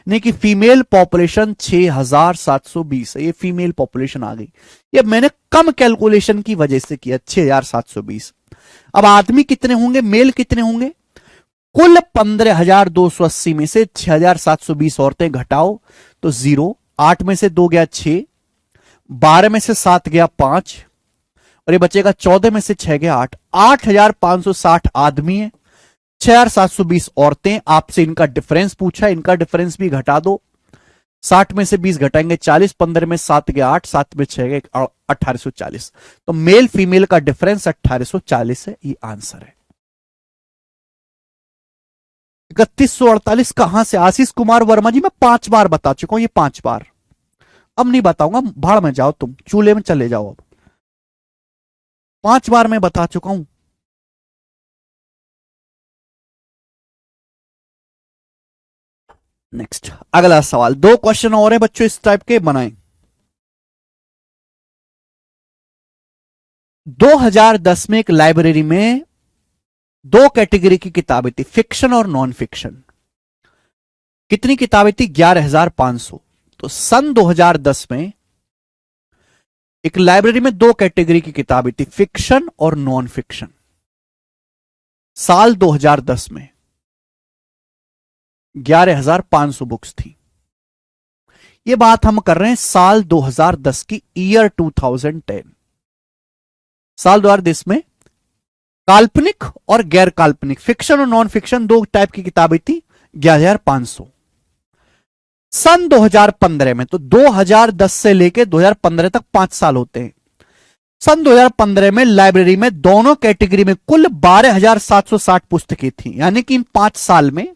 A: नहीं कि फीमेल पॉपुलेशन 6720 है। ये फीमेल पॉपुलेशन आ गई। ये मैंने कम कैलकुलेशन की वजह से किया, 6720। अब आदमी कितने होंगे? मेल कितने होंगे? कुल 15,280 में से 6,720 औरतें घटाओ तो 0, 8 में से 2 गया 6, 12 में से 7 गया 5, और ये बचेगा 14 में से 6 गया 8। 8,560 आदमी है, 6,720 औरतें। आपसे इनका डिफरेंस पूछा, इनका डिफरेंस भी घटा दो। 60 में से 20 घटाएंगे 40, 15 में 7 गया 8, 7 में 6 गया 1840। तो मेल फीमेल का डिफरेंस 1840 है। ये आंसर है। 3148 कहां से? आशीष कुमार वर्मा जी, मैं 5 बार बता चुका हूं, ये 5 बार। अब नहीं बताऊंगा, भाड़ में जाओ तुम, चूल्हे में चले जाओ। अब 5 बार मैं बता चुका हूं। नेक्स्ट, अगला सवाल। 2 क्वेश्चन और है बच्चों इस टाइप के, बनाएं। 2010 में एक लाइब्रेरी में 2 कैटेगरी की किताबें थी, फिक्शन और नॉन फिक्शन। कितनी किताबें थी? 11,500। तो सन 2010 में एक लाइब्रेरी में 2 कैटेगरी की किताबें थी, फिक्शन और नॉन फिक्शन। साल 2010 में 11,500 बुक्स थी। यह बात हम कर रहे हैं साल 2010 की, ईयर 2010। साल 2010 में काल्पनिक और गैर काल्पनिक, फिक्शन और नॉन फिक्शन, 2 टाइप की किताबें थी, 11,500। सन 2015 में, तो 2010 से लेकर 2015 तक 5 साल होते हैं। सन 2015 में लाइब्रेरी में दोनों कैटेगरी में कुल 12,760 पुस्तकें थी। यानी कि इन 5 साल में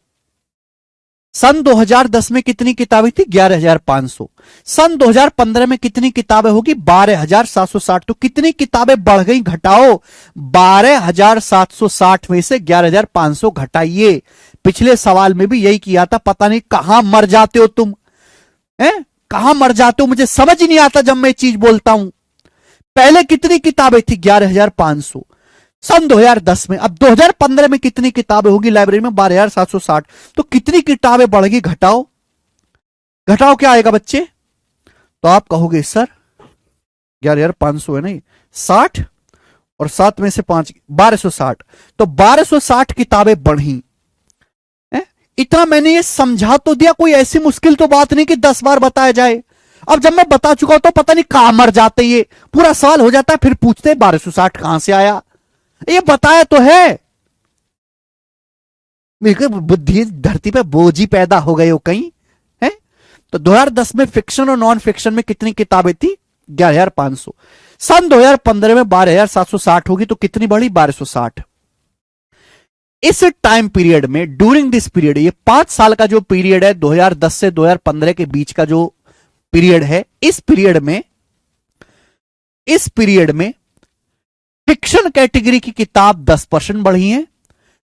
A: सन 2010 में कितनी किताबें थी? 11,500। सन 2015 में कितनी किताबें होगी? 12,760। तो कितनी किताबें बढ़ गई? घटाओ, 12,760 में से 11,500 घटाइए। पिछले सवाल में भी यही किया था। पता नहीं कहां मर जाते हो तुम, हैं? कहां मर जाते हो, मुझे समझ ही नहीं आता जब मैं चीज बोलता हूं। पहले कितनी किताबें थी? 11,500 सन 2010 में। अब 2015 में कितनी किताबें होगी लाइब्रेरी में? 12,760। तो कितनी किताबें बढ़ गई? घटाओ, घटाओ क्या आएगा बच्चे? तो आप कहोगे सर 11,500 है नहीं, 60 और 7 में से 5, 1260। तो 1260 किताबें बढ़ी। इतना मैंने ये समझा तो दिया, कोई ऐसी मुश्किल तो बात नहीं कि 10 बार बताया जाए। अब जब मैं बता चुका हूं तो पता नहीं कहां मर जाते, ये पूरा सवाल हो जाता है, फिर पूछते 1260 कहां से आया? ये बताया तो है। बुद्धि धरती पे बोझी पैदा हो गए हो कहीं, है? तो 2010 में फिक्शन और नॉन फिक्शन में कितनी किताबें थी? 11,500। सन 2015 में 12,760 होगी, तो कितनी बढ़ी? 1260। इस टाइम पीरियड में, ड्यूरिंग दिस पीरियड, ये 5 साल का जो पीरियड है 2010 से 2015 के बीच का जो पीरियड है, इस पीरियड में फिक्शन कैटेगरी की किताब 10% बढ़ी है,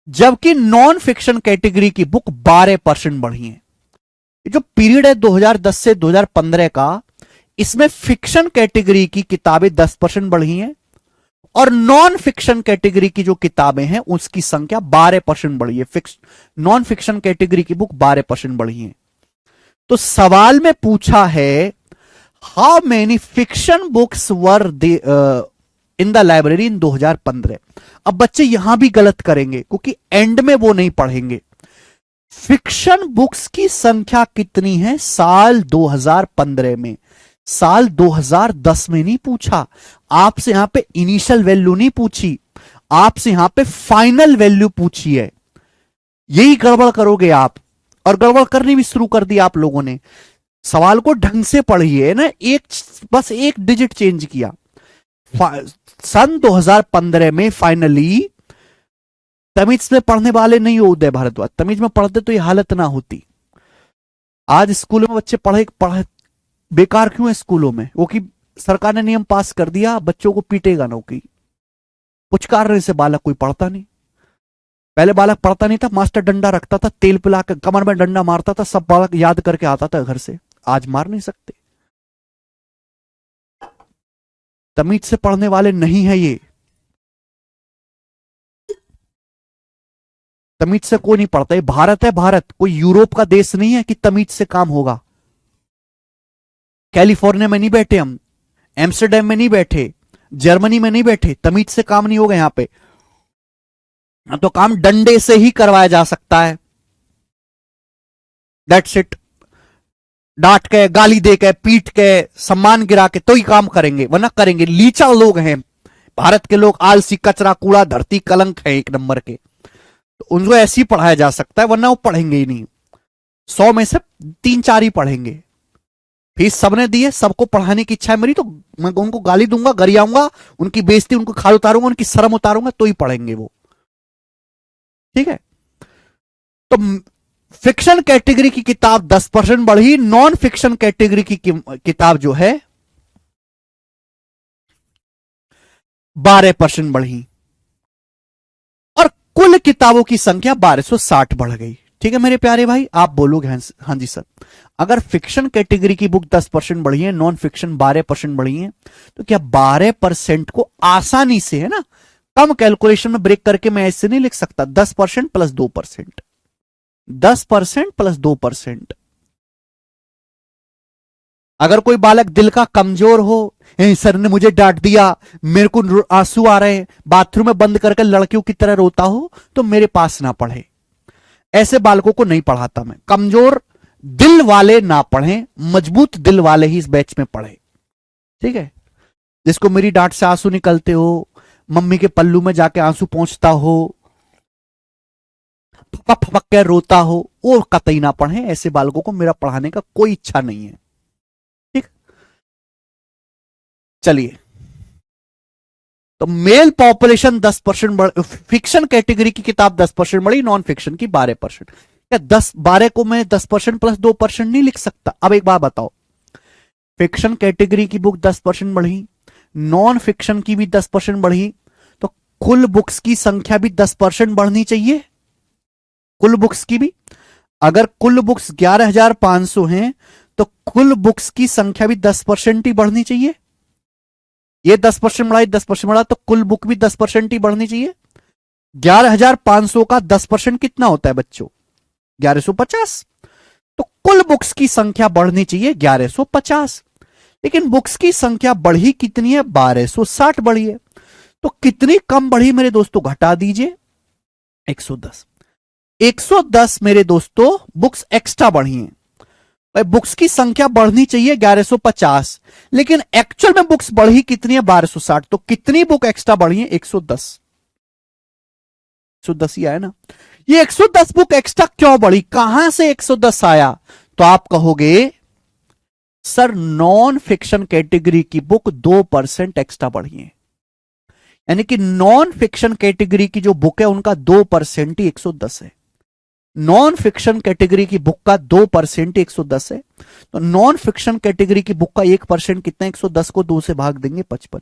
A: जबकि नॉन फिक्शन कैटेगरी की बुक 12% बढ़ी है। जो पीरियड है 2010 से 2015 का, इसमें फिक्शन कैटेगरी की किताबें 10% बढ़ी हैं और नॉन फिक्शन कैटेगरी की जो किताबें हैं उसकी संख्या 12% बढ़ी है। नॉन फिक्शन कैटेगरी की बुक 12% बढ़ी है। तो सवाल में पूछा है how many fiction books were in the library in 2015। अब बच्चे यहां भी गलत करेंगे क्योंकि एंड में वो नहीं पढ़ेंगे। फिक्शन बुक्स की संख्या कितनी है साल 2015 में, साल 2010 में नहीं पूछा। आपसे यहां पे इनिशियल वैल्यू नहीं पूछी, आपसे यहां पे फाइनल वैल्यू पूछी है। यही गड़बड़ करोगे आप, और गड़बड़ करनी भी शुरू कर दी आप लोगों ने। सवाल को ढंग से पढ़िए ना, बस एक डिजिट चेंज किया। सन 2015 में फाइनली तमीज में पढ़ने वाले नहीं हो उदय भारद्वाज, तमीज में पढ़ते तो ये हालत ना होती। आज स्कूलों में बच्चे पढ़े बेकार क्यों है स्कूलों में? वो कि सरकार ने नियम पास कर दिया बच्चों को पीटेगा ना, कि कुछ कारण से बालक कोई पढ़ता नहीं। पहले बालक पढ़ता नहीं था, मास्टर डंडा रखता था, तेल पिला कर कमर में डंडा मारता था, सब बालक याद करके आता था घर से। आज मार नहीं सकते। तमीज से पढ़ने वाले नहीं है ये। तमीज से कोई नहीं पढ़ता। ये भारत है, भारत कोई यूरोप का देश नहीं है कि तमीज से काम होगा। कैलिफोर्निया में नहीं बैठे हम, एम्स्टरडेम में नहीं बैठे, जर्मनी में नहीं बैठे, तमीज से काम नहीं होगा यहां पे। तो काम डंडे से ही करवाया जा सकता है। That's it. डांट के, गाली दे के, पीट के, सम्मान गिरा के तो ही काम करेंगे, वरना करेंगे। लीचा लोग हैं भारत के लोग, आलसी, कचरा, कूड़ा, धरती कलंक है एक नंबर के। तो उनको ऐसे ही पढ़ाया जा सकता है, वरना वो पढ़ेंगे ही नहीं। 100 में से 3-4 ही पढ़ेंगे। फीस सबने दी है, सबको पढ़ाने की इच्छा है मेरी, तो मैं उनको गाली दूंगा, गरियाऊंगा, उनकी बेइज्जती, उनको खाल उतारूंगा, उनकी शर्म उतारूंगा, तो ही पढ़ेंगे वो। ठीक है। तो फिक्शन कैटेगरी की किताब 10% बढ़ी, नॉन फिक्शन कैटेगरी की किताब जो है 12% बढ़ी, और कुल किताबों की संख्या 1260 बढ़ गई। ठीक है मेरे प्यारे भाई, आप बोलोगे हाँ जी सर, अगर फिक्शन कैटेगरी की बुक 10% बढ़ी है, नॉन फिक्शन 12% बढ़ी है, तो क्या 12% को आसानी से, है ना, कम कैलकुलेशन में ब्रेक करके मैं ऐसे नहीं लिख सकता 10% प्लस 2%, 10% प्लस 2%। अगर कोई बालक दिल का कमजोर हो, सर ने मुझे डांट दिया, मेरे को आंसू आ रहे हैं, बाथरूम में बंद करके लड़कियों की तरह रोता हो, तो मेरे पास ना पढ़े। ऐसे बालकों को नहीं पढ़ाता मैं। कमजोर दिल वाले ना पढ़ें, मजबूत दिल वाले ही इस बैच में पढ़े। ठीक है। जिसको मेरी डांट से आंसू निकलते हो, मम्मी के पल्लू में जाके आंसू पहुंचता हो, फपक फपक के रोता हो, वो कतई ना पढ़े। ऐसे बालकों को मेरा पढ़ाने का कोई इच्छा नहीं है। ठीक। चलिए, तो मेल पॉपुलेशन 10% बढ़, फिक्शन कैटेगरी की किताब 10% बढ़ी, नॉन फिक्शन की 12%। क्या 12 को मैं 10% प्लस 2% नहीं लिख सकता? अब एक बात बताओ, फिक्शन कैटेगरी की बुक 10% बढ़ी, नॉन फिक्शन की भी 10% बढ़ी, तो कुल बुक्स की संख्या भी 10% बढ़नी चाहिए। कुल बुक्स की भी, अगर कुल बुक्स 11,500 हैं तो कुल बुक्स की संख्या भी 10% ही बढ़नी चाहिए। ये 10% बढ़ा, 10% बढ़ा, तो कुल बुक भी 10% ही बढ़नी चाहिए। 11,500 का 10% कितना होता है बच्चों? 1150। तो कुल बुक्स की संख्या बढ़नी चाहिए 1150, लेकिन बुक्स की संख्या बढ़ी कितनी है? 1260 बढ़ी है। तो कितनी कम बढ़ी मेरे दोस्तों? घटा दीजिए 110। 110 मेरे दोस्तों बुक्स एक्स्ट्रा बढ़ी हैं। भाई बुक्स की संख्या बढ़नी चाहिए 1150, लेकिन एक्चुअल में बुक्स बढ़ी कितनी है? 1260। तो कितनी बुक एक्स्ट्रा बढ़ी है? 110। 110 ही आया ना। ये 110 बुक एक्स्ट्रा क्यों बढ़ी? कहां से 110 आया? तो आप कहोगे सर नॉन फिक्शन कैटेगरी की बुक 2% एक्स्ट्रा बढ़ी है, यानी कि नॉन फिक्शन कैटेगरी की जो बुक है उनका 2% ही 110 है। नॉन फिक्शन कैटेगरी की बुक का 2% 110 है, तो नॉन फिक्शन कैटेगरी की बुक का 1% कितना? 110 को 2 से भाग देंगे 55।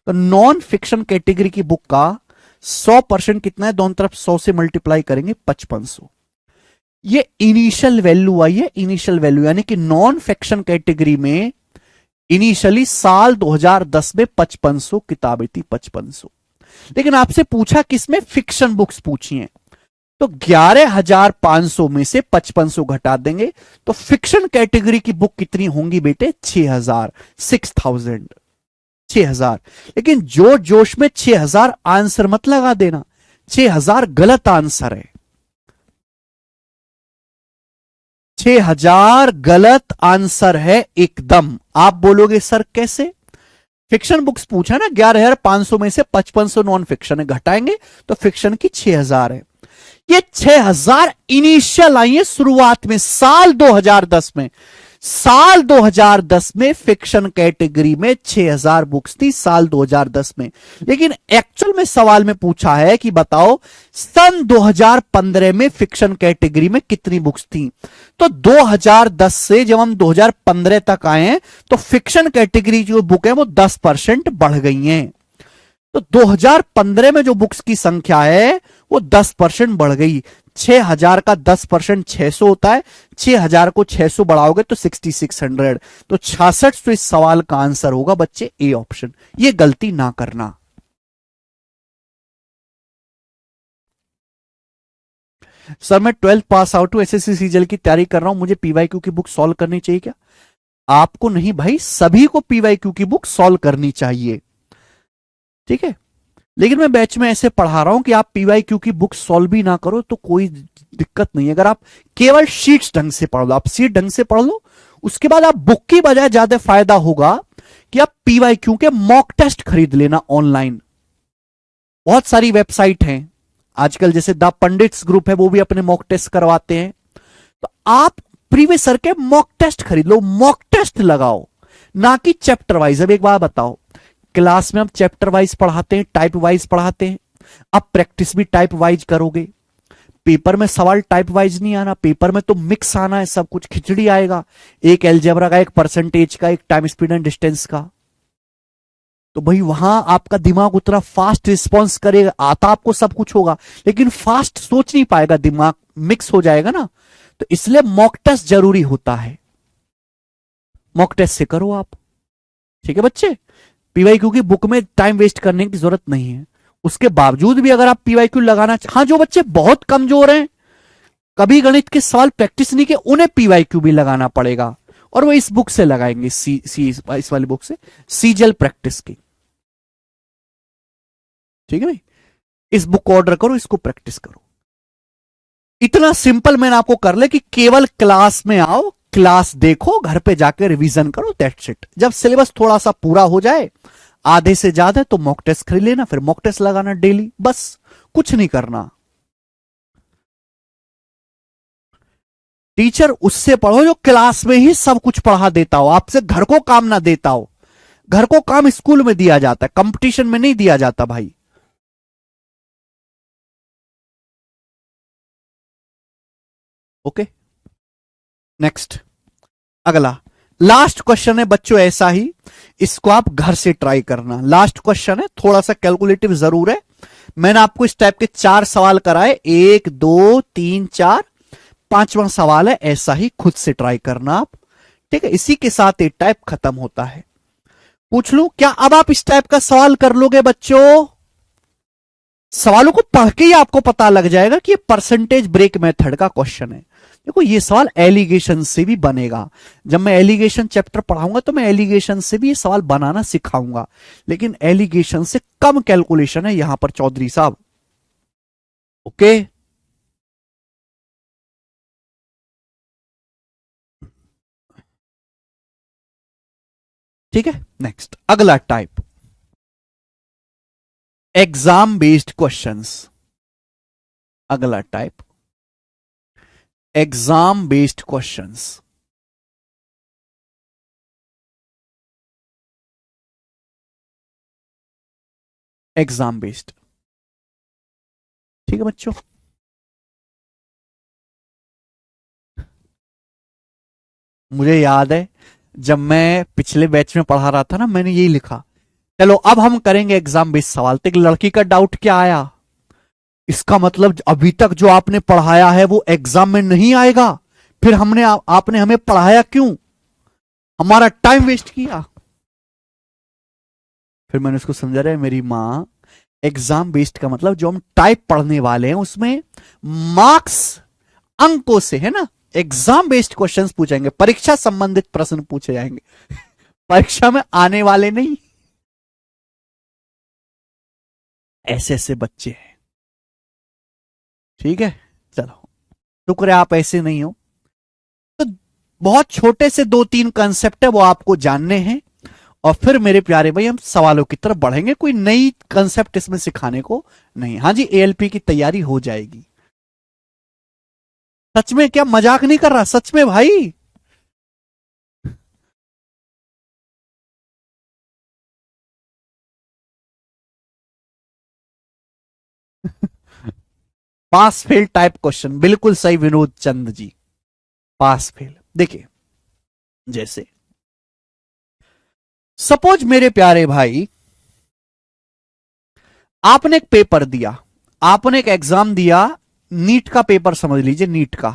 A: तो नॉन फिक्शन कैटेगरी की बुक का 100% कितना है? दोनों तरफ 100 से मल्टीप्लाई करेंगे 5500। ये इनिशियल वैल्यू आई है, इनिशियल वैल्यू, यानी कि नॉन फिक्शन कैटेगरी में इनिशियली साल 2010 में 5500 किताबें थी, 5500। लेकिन आपसे पूछा किसमें, फिक्शन बुक्स पूछी हैं, तो 11,500 में से 5500 घटा देंगे तो फिक्शन कैटेगरी की बुक कितनी होंगी बेटे, 6000, 6000, 6000। लेकिन जोश जोश में 6000 आंसर मत लगा देना, 6000 गलत आंसर है, 6000 गलत आंसर है एकदम। आप बोलोगे सर कैसे, फिक्शन बुक्स पूछा ना, 11,500 में से 5500 नॉन फिक्शन है, घटाएंगे तो फिक्शन की 6000 है। ये 6000 इनिशियल आई है शुरुआत में, साल 2010 में, साल 2010 में फिक्शन कैटेगरी में 6000 बुक्स थी साल 2010 में। लेकिन एक्चुअल में सवाल में पूछा है कि बताओ सन 2015 में फिक्शन कैटेगरी में कितनी बुक्स थी। तो 2010 से जब हम 2015 तक आए हैं तो फिक्शन कैटेगरी जो बुक है वो 10% बढ़ गई हैं। तो 2015 में जो बुक्स की संख्या है वो 10% बढ़ गई। 6000 का 10% 600 होता है, 6000 को 600 बढ़ाओगे तो 6600, तो 66। तो इस सवाल का आंसर होगा बच्चे ए ऑप्शन। ये गलती ना करना। सर मैं 12th पास आउट हूं, एसएससी सीजीएल की तैयारी कर रहा हूं, मुझे पीवाईक्यू की बुक सॉल्व करनी चाहिए क्या? आपको नहीं भाई, सभी को पीवाईक्यू की बुक सॉल्व करनी चाहिए, ठीक है। लेकिन मैं बैच में ऐसे पढ़ा रहा हूं कि आप पीवाईक्यू की बुक सॉल्व भी ना करो तो कोई दिक्कत नहीं है। अगर आप केवल शीट्स ढंग से पढ़ लो, आप सीट ढंग से पढ़ लो, उसके बाद आप बुक की बजाय ज्यादा फायदा होगा कि आप पीवाईक्यू के मॉक टेस्ट खरीद लेना ऑनलाइन। बहुत सारी वेबसाइट हैं आजकल, जैसे द पंडित्स ग्रुप है, वो भी अपने मॉक टेस्ट करवाते हैं। तो आप प्रीवियस ईयर के मॉक टेस्ट खरीद लो, मॉक टेस्ट लगाओ, ना कि चैप्टर वाइज। अब एक बात बताओ, क्लास में हम चैप्टर वाइज पढ़ाते हैं, टाइप वाइज पढ़ाते हैं, अब प्रैक्टिस भी टाइप वाइज करोगे। पेपर में सवाल टाइप वाइज नहीं आना, पेपर में तो मिक्स आना है, सब कुछ खिचड़ी आएगा, एक एलजेब्रा का, एक परसेंटेज का, एक टाइम स्पीड एंड डिस्टेंस का। तो भाई वहां आपका दिमाग उतना फास्ट रिस्पॉन्स करेगा, आता आपको सब कुछ होगा लेकिन फास्ट सोच नहीं पाएगा, दिमाग मिक्स हो जाएगा ना। तो इसलिए मॉक टेस्ट जरूरी होता है, मॉक टेस्ट से करो आप, ठीक है बच्चे। पीवाईक्यू की बुक में टाइम वेस्ट करने की जरूरत नहीं है। उसके बावजूद भी अगर आप पीवाईक्यू लगाना, हाँ जो बच्चे बहुत कमजोर हैं, कभी गणित के सवाल प्रैक्टिस नहीं किए, उन्हें पीवाईक्यू भी लगाना पड़ेगा, और वो इस बुक से लगाएंगे, इस वाली बुक से, सीजीएल प्रैक्टिस की, ठीक है भाई। इस बुक को ऑर्डर करो, इसको प्रैक्टिस करो। इतना सिंपल मैंने आपको कर ले कि केवल क्लास में आओ, क्लास देखो, घर पे जाकर रिवीजन करो, दैट्स इट। जब सिलेबस थोड़ा सा पूरा हो जाए, आधे से ज्यादा, तो मॉक टेस्ट खरीद लेना, फिर मॉक टेस्ट लगाना डेली, बस कुछ नहीं करना। टीचर उससे पढ़ो जो क्लास में ही सब कुछ पढ़ा देता हो, आपसे घर को काम ना देता हो। घर को काम स्कूल में दिया जाता है, कंपटीशन में नहीं दिया जाता भाई। ओके, नेक्स्ट, अगला लास्ट क्वेश्चन है बच्चों, ऐसा ही, इसको आप घर से ट्राई करना। लास्ट क्वेश्चन है, थोड़ा सा कैलकुलेटिव जरूर है। मैंने आपको इस टाइप के 4 सवाल कराए, 1 2 3 4, 5वां सवाल है, ऐसा ही खुद से ट्राई करना आप, ठीक है। इसी के साथ ये टाइप खत्म होता है। पूछ लूं क्या अब आप इस टाइप का सवाल कर लोगे बच्चों? सवालों को पढ़ के ही आपको पता लग जाएगा कि ये परसेंटेज ब्रेक मेथड का क्वेश्चन है। देखो ये सवाल एलिगेशन से भी बनेगा, जब मैं एलिगेशन चैप्टर पढ़ाऊंगा तो मैं एलिगेशन से भी ये सवाल बनाना सिखाऊंगा, लेकिन एलिगेशन से कम कैलकुलेशन है यहां पर चौधरी साहब, ओके। ठीक है, नेक्स्ट अगला टाइप, एग्जाम बेस्ड क्वेश्चंस। अगला type, exam based questions. Exam based, ठीक है बच्चों। मुझे याद है जब मैं पिछले बैच में पढ़ा रहा था ना, मैंने यही लिखा, चलो अब हम करेंगे एग्जाम बेस्ड सवाल। तो एक लड़की का डाउट क्या आया, इसका मतलब अभी तक जो आपने पढ़ाया है वो एग्जाम में नहीं आएगा, फिर आपने हमें पढ़ाया क्यों, हमारा टाइम वेस्ट किया। फिर मैंने उसको समझा रहा है मेरी मां, एग्जाम बेस्ड का मतलब जो हम टाइप पढ़ने वाले हैं उसमें मार्क्स अंकों से है ना, एग्जाम बेस्ड क्वेश्चंस पूछेंगे, परीक्षा संबंधित प्रश्न पूछे जाएंगे, परीक्षा में आने वाले नहीं। ऐसे ऐसे बच्चे हैं, ठीक है। चलो, शुक्र है आप ऐसे नहीं हो। तो बहुत छोटे से 2-3 कंसेप्ट है वो आपको जानने हैं, और फिर मेरे प्यारे भाई हम सवालों की तरफ बढ़ेंगे। कोई नई कंसेप्ट इसमें सिखाने को नहीं। हाँ जी, एएलपी की तैयारी हो जाएगी। सच में, क्या मजाक नहीं कर रहा, सच में भाई। पास फेल टाइप क्वेश्चन, बिल्कुल सही विनोद चंद जी, पास फेल। देखिए, जैसे सपोज मेरे प्यारे भाई, आपने एक पेपर दिया, आपने एक एग्जाम दिया, नीट का पेपर समझ लीजिए, नीट का।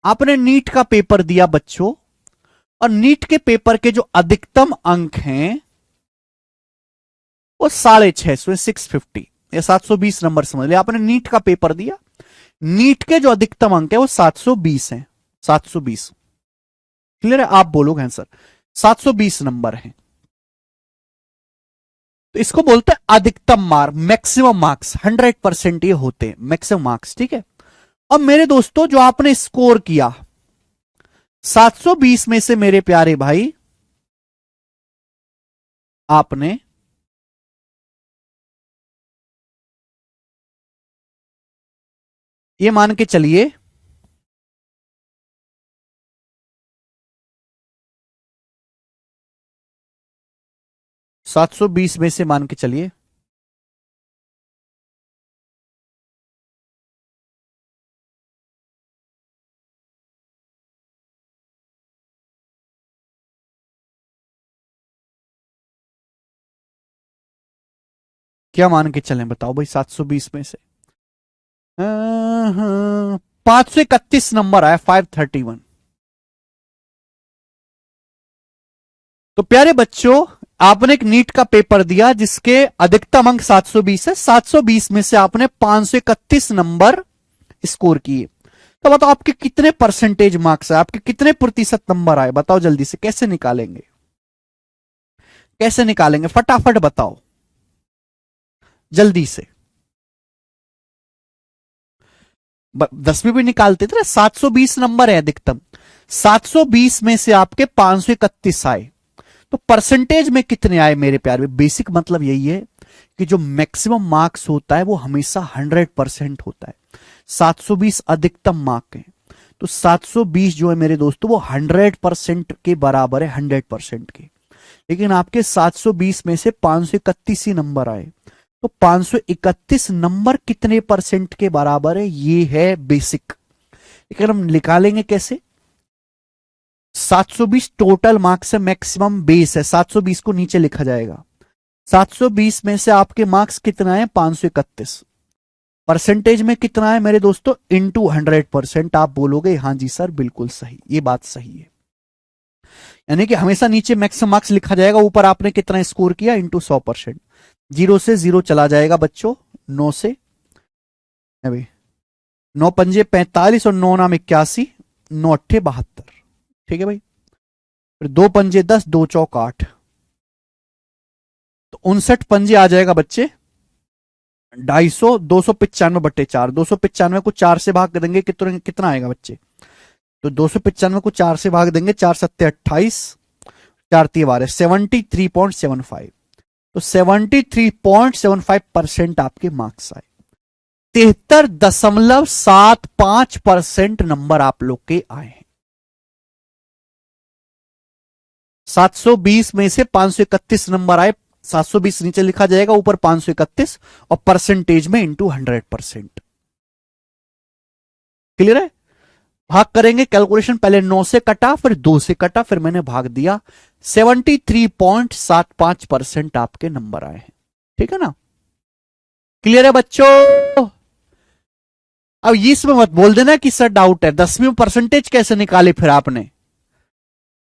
A: आपने नीट का पेपर दिया बच्चों, और नीट के पेपर के जो अधिकतम अंक हैं वो 650, 650 या 720 नंबर समझ लिया। आपने नीट का पेपर दिया, नीट के जो अधिकतम अंक है वो 720 हैं, 720। क्लियर है, आप बोलोगे आंसर 720 नंबर है। तो इसको बोलते हैं अधिकतम मार्क, मैक्सिमम मार्क्स, 100% ये होते हैं मैक्सिमम मार्क्स, ठीक है। अब मेरे दोस्तों, जो आपने स्कोर किया 720 में से मेरे प्यारे भाई, आपने ये मान के चलिए 720 में से मान के चलिए क्या मान के चलें, बताओ भाई, 720 में से 531 नंबर आया, 531। तो प्यारे बच्चों, आपने एक नीट का पेपर दिया जिसके अधिकतम अंक 720 है, 720 में से आपने 531 नंबर स्कोर किए। तो बताओ आपके कितने परसेंटेज मार्क्स है, आपके कितने प्रतिशत नंबर आए, बताओ जल्दी से, कैसे निकालेंगे, कैसे निकालेंगे, फटाफट बताओ जल्दी से। 10वीं भी निकालते थे ना, 720 नंबर है अधिकतम, 720 में से आपके 531 आए, तो परसेंटेज में कितने आए मेरे प्यारे में। बेसिक मतलब यही है कि जो मैक्सिमम मार्क्स होता है वो हमेशा 100% होता है। 720 अधिकतम मार्क है, तो 720 जो है मेरे दोस्तों वो 100% के बराबर है, 100% के। लेकिन आपके 720 में से 531 ही नंबर आए, तो 531 नंबर कितने परसेंट के बराबर है, ये है बेसिक। लेकिन हम निकालेंगे कैसे, 720 टोटल मार्क्स है, मैक्सिमम बेस है, 720 को नीचे लिखा जाएगा। 720 में से आपके मार्क्स कितना है, 531, परसेंटेज में कितना है मेरे दोस्तों, इनटू 100%। आप बोलोगे हाँ जी सर बिल्कुल सही, ये बात सही है। यानी कि हमेशा नीचे मैक्सिमम मार्क्स लिखा जाएगा, ऊपर आपने कितना स्कोर किया इनटू 100%। 0 से 0 चला जाएगा बच्चों, 9 से, अभी 9 पंजे 45 और 9 नाम 81, 9 अट्ठे 72, ठीक है भाई। फिर 2 पंजे 10, 2 चौक 8, तो 59 पंजे आ जाएगा बच्चे 250, 295/4, 295 को 4 से भाग देंगे, कितना कितना आएगा बच्चे, तो 295 को 4 से भाग देंगे, 4 सत्ते 28, 4 तीय 12, 73.75। तो 73.75% आपके मार्क्स आए, 73.75% नंबर आप लोग के आए हैं। 720 में से 531 नंबर आए, 720 नीचे लिखा जाएगा, ऊपर 531, और परसेंटेज में इंटू 100%। क्लियर है, भाग करेंगे कैलकुलेशन, पहले 9 से कटा, फिर 2 से कटा, फिर मैंने भाग दिया, 73.75% आपके नंबर आए हैं, ठीक है ना। क्लियर है बच्चों, अब ये इसमें मत बोल देना कि सर डाउट है, 10वीं में परसेंटेज कैसे निकाले फिर आपने,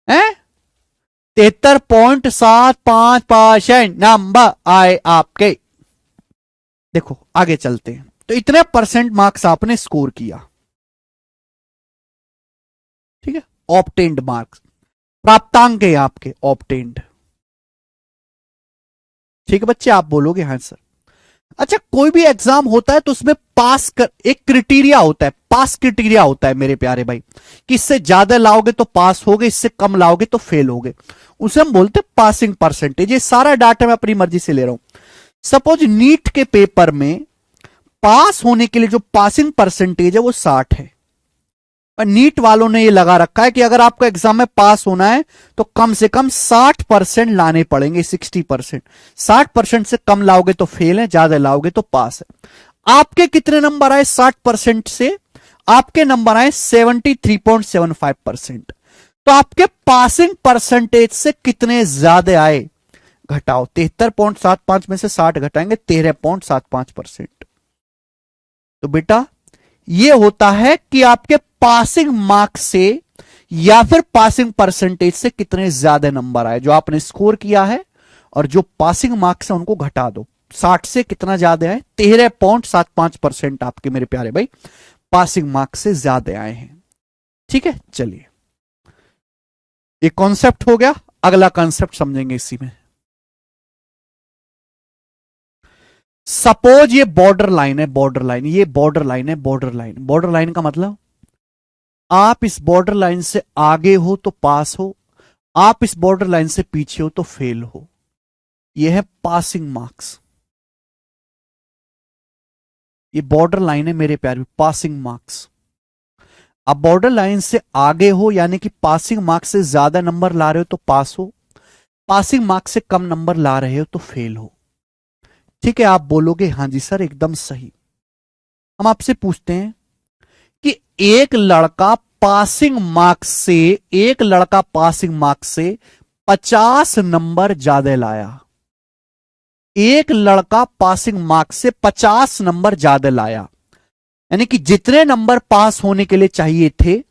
A: हैं? 73.75% नंबर आए आपके। देखो आगे चलते हैं, तो इतने परसेंट मार्क्स आपने स्कोर किया, ठीक है, ऑब्टेन्ड मार्क्स, प्राप्तांक है आपके ऑब्टेन्ड। ठीक है बच्चे, आप बोलोगे हाँ सर। अच्छा, कोई भी एग्जाम होता है तो उसमें पास कर एक क्रिटेरिया होता है, पास क्रिटेरिया होता है मेरे प्यारे भाई, कि इससे ज्यादा लाओगे तो पास होगे, इससे कम लाओगे तो फेल होगे, उसे हम बोलते हैं पासिंग परसेंटेज। ये सारा डाटा मैं अपनी मर्जी से ले रहा हूं। सपोज नीट के पेपर में पास होने के लिए जो पासिंग परसेंटेज है वो 60 है, पर नीट वालों ने ये लगा रखा है कि अगर आपको एग्जाम में पास होना है तो कम से कम 60% लाने पड़ेंगे, 60%। 60% से कम लाओगे तो फेल है, ज्यादा लाओगे तो पास है। आपके कितने नंबर आए 60% से? आपके नंबर आए 73.75%। तो आपके पासिंग परसेंटेज से कितने ज्यादा आए? घटाओ, 73.75 में से 60 घटाएंगे 13.75%। तो बेटा ये होता है कि आपके पासिंग मार्क्स से या फिर पासिंग परसेंटेज से कितने ज्यादा नंबर आए, जो आपने स्कोर किया है और जो पासिंग मार्क्स है उनको घटा दो। 60 से कितना ज्यादा है? 13.75% आपके मेरे प्यारे भाई पासिंग मार्क्स से ज्यादा आए हैं। ठीक है, चलिए ये कॉन्सेप्ट हो गया, अगला कॉन्सेप्ट समझेंगे इसी में। सपोज ये बॉर्डर लाइन है, बॉर्डर लाइन, ये बॉर्डर लाइन है, बॉर्डर लाइन। बॉर्डर लाइन का मतलब आप इस बॉर्डर लाइन से आगे हो तो पास हो, आप इस बॉर्डर लाइन से पीछे हो तो फेल हो। यह है पासिंग मार्क्स, ये बॉर्डर लाइन है मेरे प्यारे, पासिंग मार्क्स। आप बॉर्डर लाइन से आगे हो यानी कि पासिंग मार्क्स से ज्यादा नंबर ला रहे हो तो पास हो, पासिंग मार्क्स से कम नंबर ला रहे हो तो फेल हो। ठीक है, आप बोलोगे हाँ जी सर एकदम सही। हम आपसे पूछते हैं कि एक लड़का पासिंग मार्क्स से, एक लड़का पासिंग मार्क्स से 50 नंबर ज्यादा लाया, एक लड़का पासिंग मार्क्स से 50 नंबर ज्यादा लाया, यानी कि जितने नंबर पास होने के लिए चाहिए थे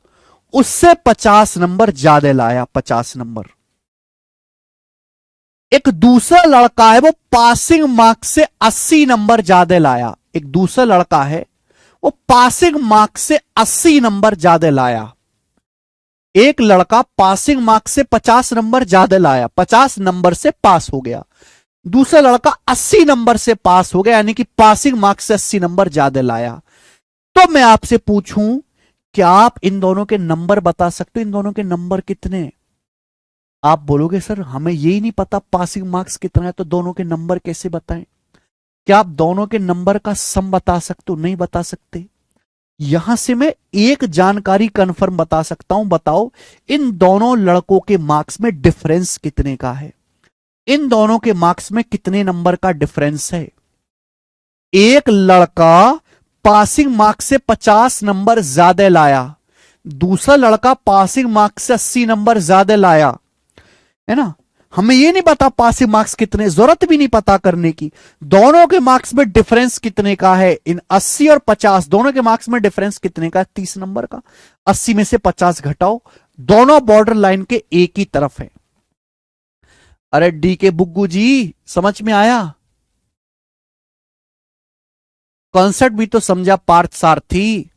A: उससे 50 नंबर ज्यादा लाया, 50 नंबर। एक दूसरा लड़का है वो पासिंग मार्क्स से 80 नंबर ज्यादा लाया, एक दूसरा लड़का है वो पासिंग मार्क्स से 80 नंबर ज्यादा लाया। एक लड़का पासिंग मार्क्स से 50 नंबर ज्यादा लाया, 50 नंबर से पास हो गया। दूसरा लड़का 80 नंबर से पास हो गया, यानी कि पासिंग मार्क्स से 80 नंबर ज्यादा लाया। तो मैं आपसे पूछूं, क्या आप इन दोनों के नंबर बता सकते हो? इन दोनों के नंबर कितने? आप बोलोगे सर हमें यही नहीं पता पासिंग मार्क्स कितना है, तो दोनों के नंबर कैसे बताएं? क्या आप दोनों के नंबर का सम बता सकते हो? नहीं बता सकते। यहां से मैं एक जानकारी कंफर्म बता सकता हूं, बताओ इन दोनों लड़कों के मार्क्स में डिफरेंस कितने का है? इन दोनों के मार्क्स में कितने नंबर का डिफरेंस है? एक लड़का पासिंग मार्क्स से 50 नंबर ज्यादा लाया, दूसरा लड़का पासिंग मार्क्स से 80 नंबर ज्यादा लाया, है ना? हमें ये नहीं पता पासिंग मार्क्स कितने, जरूरत भी नहीं पता करने की। दोनों के मार्क्स में डिफरेंस कितने का है? इन 80 और 50 दोनों के मार्क्स में डिफरेंस कितने का है? 30 नंबर का। 80 में से 50 घटाओ, दोनों बॉर्डर लाइन के एक ही तरफ है। अरे डी के बुग्गू जी, समझ में आया? कॉन्सेप्ट भी तो समझा पार्थ सारथी।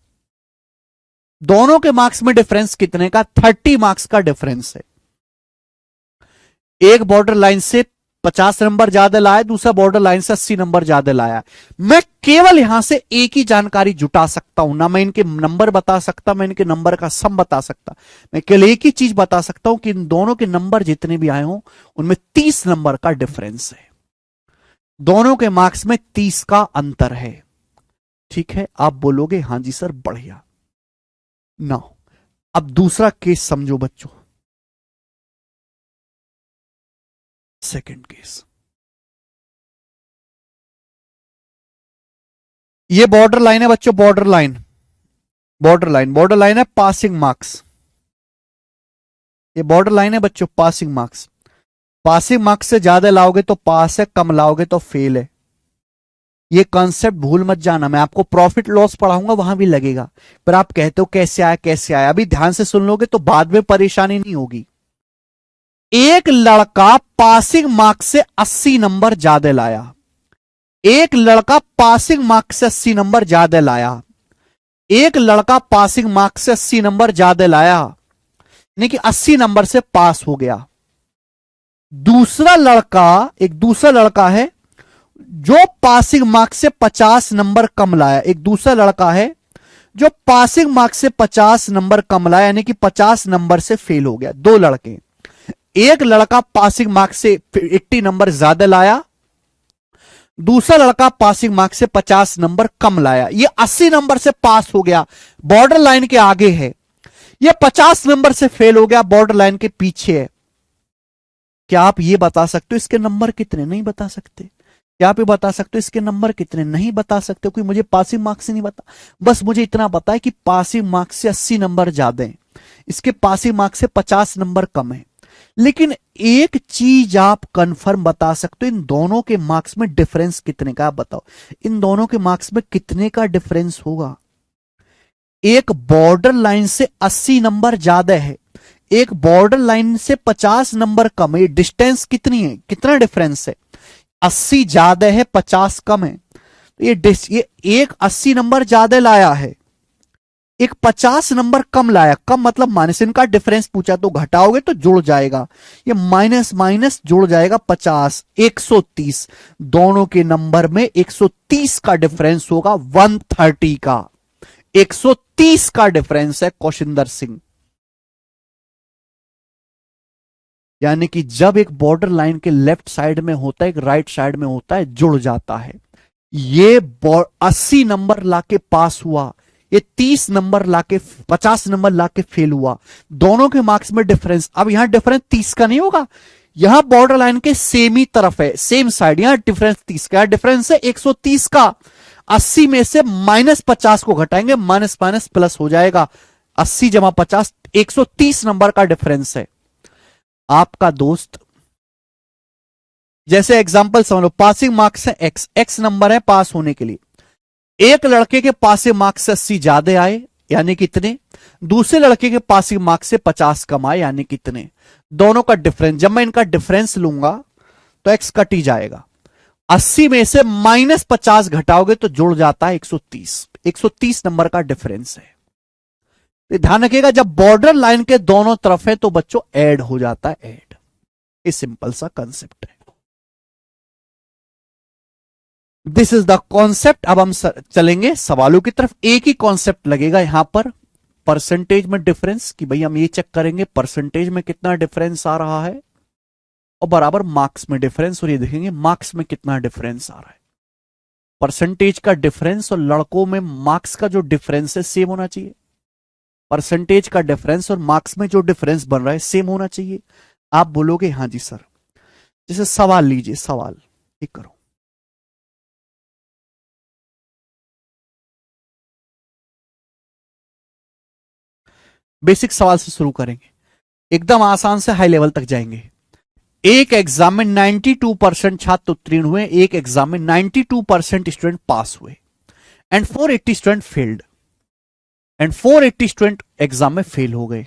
A: दोनों के मार्क्स में डिफरेंस कितने का? 30 मार्क्स का डिफरेंस है। एक बॉर्डर लाइन से 50 नंबर ज्यादा लाया, दूसरा बॉर्डर लाइन से 80 नंबर ज्यादा लाया। मैं केवल यहां से एक ही जानकारी जुटा सकता हूं, ना मैं इनके नंबर बता सकता, मैं इनके नंबर का सम बता सकता। मैं केवल एक ही चीज बता सकता हूं कि इन दोनों के नंबर जितने भी आए हों उनमें 30 नंबर का डिफरेंस है, दोनों के मार्क्स में 30 का अंतर है। ठीक है, आप बोलोगे हां जी सर बढ़िया। ना, अब दूसरा केस समझो बच्चों, सेकंड केस। ये बॉर्डर लाइन है बच्चों, border line, border line, border line है पासिंग मार्क्स। ये बॉर्डर लाइन है बच्चों पासिंग मार्क्स। पासिंग मार्क्स से ज्यादा लाओगे तो पास है, कम लाओगे तो फेल है। ये कॉन्सेप्ट भूल मत जाना, मैं आपको प्रॉफिट लॉस पढ़ाऊंगा वहां भी लगेगा। पर आप कहते हो कैसे आया कैसे आया, अभी ध्यान से सुन लोगे तो बाद में परेशानी नहीं होगी। एक लड़का पासिंग मार्क्स से 80 नंबर ज्यादा लाया, एक लड़का पासिंग मार्क्स से 80 नंबर ज्यादा लाया, एक लड़का पासिंग मार्क्स से 80 नंबर ज्यादा लाया, यानी कि 80 नंबर से पास हो गया। दूसरा लड़का, एक दूसरा लड़का है जो पासिंग मार्क्स से 50 नंबर कम लाया, एक दूसरा लड़का है जो पासिंग मार्क्स से 50 नंबर कम लाया, यानी कि 50 नंबर से फेल हो गया। दो लड़के, एक लड़का पासिंग मार्क्स से 80 नंबर ज्यादा लाया, दूसरा लड़का पासिंग मार्क्स से 50 नंबर कम लाया। ये 80 नंबर से पास हो गया, बॉर्डर लाइन के आगे है। ये 50 नंबर से फेल हो गया, बॉर्डर लाइन के पीछे है। क्या आप ये बता सकते हो इसके नंबर कितने? नहीं बता सकते। क्या आप ये बता सकते हो इसके नंबर कितने? नहीं बता सकते, क्योंकि मुझे पासिंग मार्क्स से नहीं बता, बस मुझे इतना पता है कि पासिंग मार्क्स से 80 नंबर ज्यादा है, इसके पासिंग मार्क्स से 50 नंबर कम है। लेकिन एक चीज आप कंफर्म बता सकते हो, इन दोनों के मार्क्स में डिफरेंस कितने का? आप बताओ, इन दोनों के मार्क्स में कितने का डिफरेंस होगा? एक बॉर्डर लाइन से 80 नंबर ज्यादा है, एक बॉर्डर लाइन से 50 नंबर कम है। डिस्टेंस कितनी है, कितना डिफरेंस है? 80 ज्यादा है, 50 कम है। तो ये एक 80 नंबर ज्यादा लाया है, एक 50 नंबर कम लाया। कम मतलब माइनस, इनका डिफरेंस पूछा तो घटाओगे तो जुड़ जाएगा, ये माइनस माइनस जुड़ जाएगा 50, 130। दोनों के नंबर में 130 का डिफरेंस होगा, 130 का, 130 का डिफरेंस है कौशिंदर सिंह। यानी कि जब एक बॉर्डर लाइन के लेफ्ट साइड में होता है, एक राइट साइड में होता है, जुड़ जाता है। ये 80 नंबर लाके पास हुआ, ये 30 नंबर लाके 50 नंबर लाके फेल हुआ। दोनों के मार्क्स में डिफरेंस, अब यहां डिफरेंस 30 का नहीं होगा, यहां बॉर्डर लाइन के सेम ही तरफ है, सेम साइड, यहां डिफरेंस 30 का, डिफरेंस है 130 का। 80 में से माइनस 50 को घटाएंगे, माइनस माइनस प्लस हो जाएगा, 80 जमा 50, 130 नंबर का डिफरेंस है। आपका दोस्त, जैसे एग्जांपल समझ लो, पासिंग मार्क्स है एक्स, एक्स नंबर है पास होने के लिए। एक लड़के के पासिंग मार्क्स से 80 ज्यादा आए, यानी कितने? दूसरे लड़के के पासिंग मार्क्स से 50 कम आए, यानी कितने? दोनों का डिफरेंस, जब मैं इनका डिफरेंस लूंगा तो एक्स कट ही जाएगा। 80 में से माइनस 50 घटाओगे तो जुड़ जाता है 130, 130 नंबर का डिफरेंस है। तो ध्यान रखिएगा, जब बॉर्डर लाइन के दोनों तरफ है तो बच्चों ऐड हो जाता है, ऐड। ये सिंपल सा कंसेप्ट है। This is the concept. अब हम चलेंगे सवालों की तरफ। एक ही कॉन्सेप्ट लगेगा यहां पर, परसेंटेज में डिफरेंस, कि भाई हम ये चेक करेंगे परसेंटेज में कितना डिफरेंस आ रहा है, और बराबर मार्क्स में डिफरेंस, और ये देखेंगे मार्क्स में कितना डिफरेंस आ रहा है। परसेंटेज का डिफरेंस और लड़कों में मार्क्स का जो डिफरेंस है सेम होना चाहिए। परसेंटेज का डिफरेंस और मार्क्स में जो डिफरेंस बन रहा है सेम होना चाहिए। आप बोलोगे हाँ जी सर। जैसे सवाल लीजिए, सवाल एक करो। बेसिक सवाल से शुरू करेंगे, एकदम आसान से हाई लेवल तक जाएंगे। एक एग्जाम में 92% छात्र उत्तीर्ण हुए, एक एग्जाम में 92% स्टूडेंट पास हुए, and 480 student failed, and 480 student exam में फेल हो गए।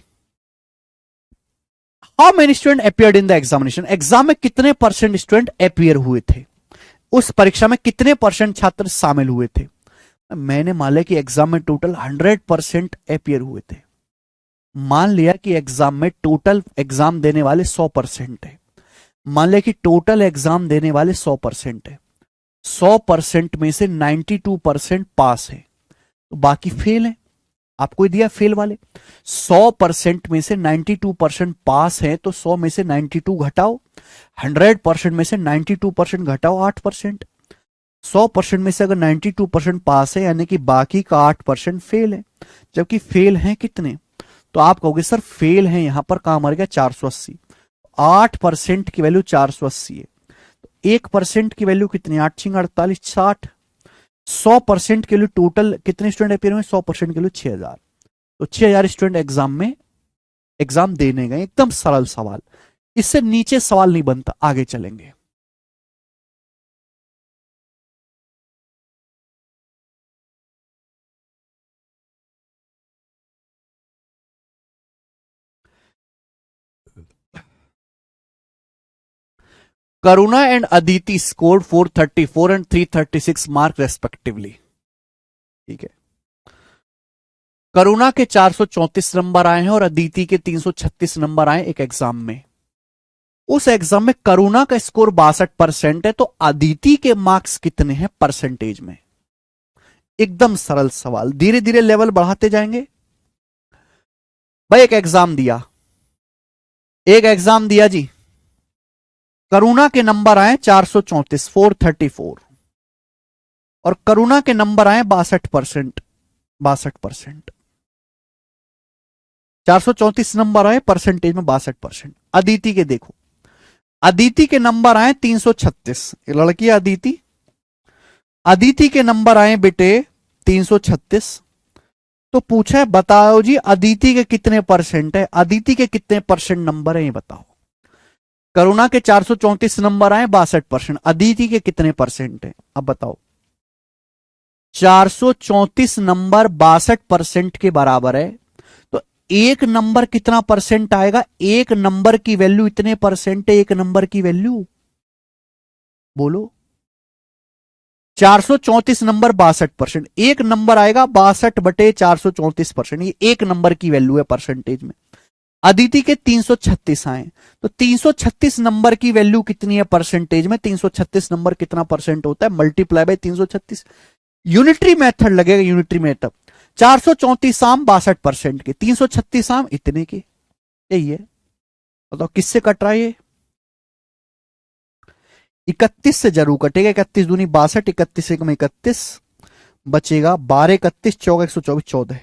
A: How many student appeared in the examination? Exam में कितने परसेंट स्टूडेंट अपियर हुए थे, उस परीक्षा में कितने परसेंट छात्र शामिल हुए थे? मैंने मान लिया कि एग्जाम में टोटल 100% अपियर हुए थे। मान लिया कि एग्जाम में टोटल एग्जाम देने वाले 100% है। मान लिया कि टोटल एग्जाम देने वाले 100% है, 100% में से 92% पास है, तो बाकी फेल है। आपको दिया फेल वाले। 100% में से 92% पास है, तो 100 में से 92 घटाओ, 100% में से 92% घटाओ 8%। 100% में से अगर 92% पास है, यानी कि बाकी का 8% फेल है, जबकि फेल है कितने? तो आप कहोगे सर फेल है यहां पर कहां मर गया? 480। 8% की वैल्यू 480 है, तो 1% की वैल्यू कितनी? 8 छिंग 48, 60। 100% के लिए टोटल कितने स्टूडेंट अपियर हुए? 100% के लिए 6000, तो 6000 स्टूडेंट एग्जाम में एग्जाम देने गए। एकदम सरल सवाल, इससे नीचे सवाल नहीं बनता। आगे चलेंगे। Karuna and Aditi scored 434 and 336 mark respectively. ठीक है, करुणा के 434 नंबर आए हैं और अदिति के 336 नंबर आए एक एग्जाम में। उस एग्जाम में करुणा का स्कोर 62% है, तो अदिति के मार्क्स कितने हैं परसेंटेज में? एकदम सरल सवाल, धीरे धीरे लेवल बढ़ाते जाएंगे। भाई एक एग्जाम दिया, एक एग्जाम दिया जी, करुणा के नंबर आए 434, 434, और करुणा के नंबर आए 62%, 62%। 434 नंबर आए, परसेंटेज में 62%। अदिति के देखो, अदिति के नंबर आए 336, लड़की अदिति, अदिति के नंबर आए बेटे 336। तो पूछा है बताओ जी अदिति के कितने परसेंट है, अदिति के कितने परसेंट नंबर है ये बताओ। करुणा के 434 नंबर आए, 62%, अदिति के कितने परसेंट है अब बताओ। 434 नंबर 62% के बराबर है, तो एक नंबर कितना परसेंट आएगा? एक नंबर की वैल्यू इतने परसेंट है, एक नंबर की वैल्यू बोलो। 434 नंबर 62%, एक नंबर आएगा 62/434%, ये एक नंबर की वैल्यू है परसेंटेज में। अदिति के 336 आए, तो 336 नंबर की वैल्यू कितनी है परसेंटेज में? 336 नंबर कितना परसेंट होता है? Multiply by 336। यूनिटरी मेथड लगेगा, यूनिटरी मेथड। 434 आम 62% के, 336 आम इतने के, यही है। बताओ किससे कट रहा है ये? 31 से जरूर कटेगा, 31 दूनी 62, 31 एक में 31 बचेगा, 12 31 चौका 124, 14,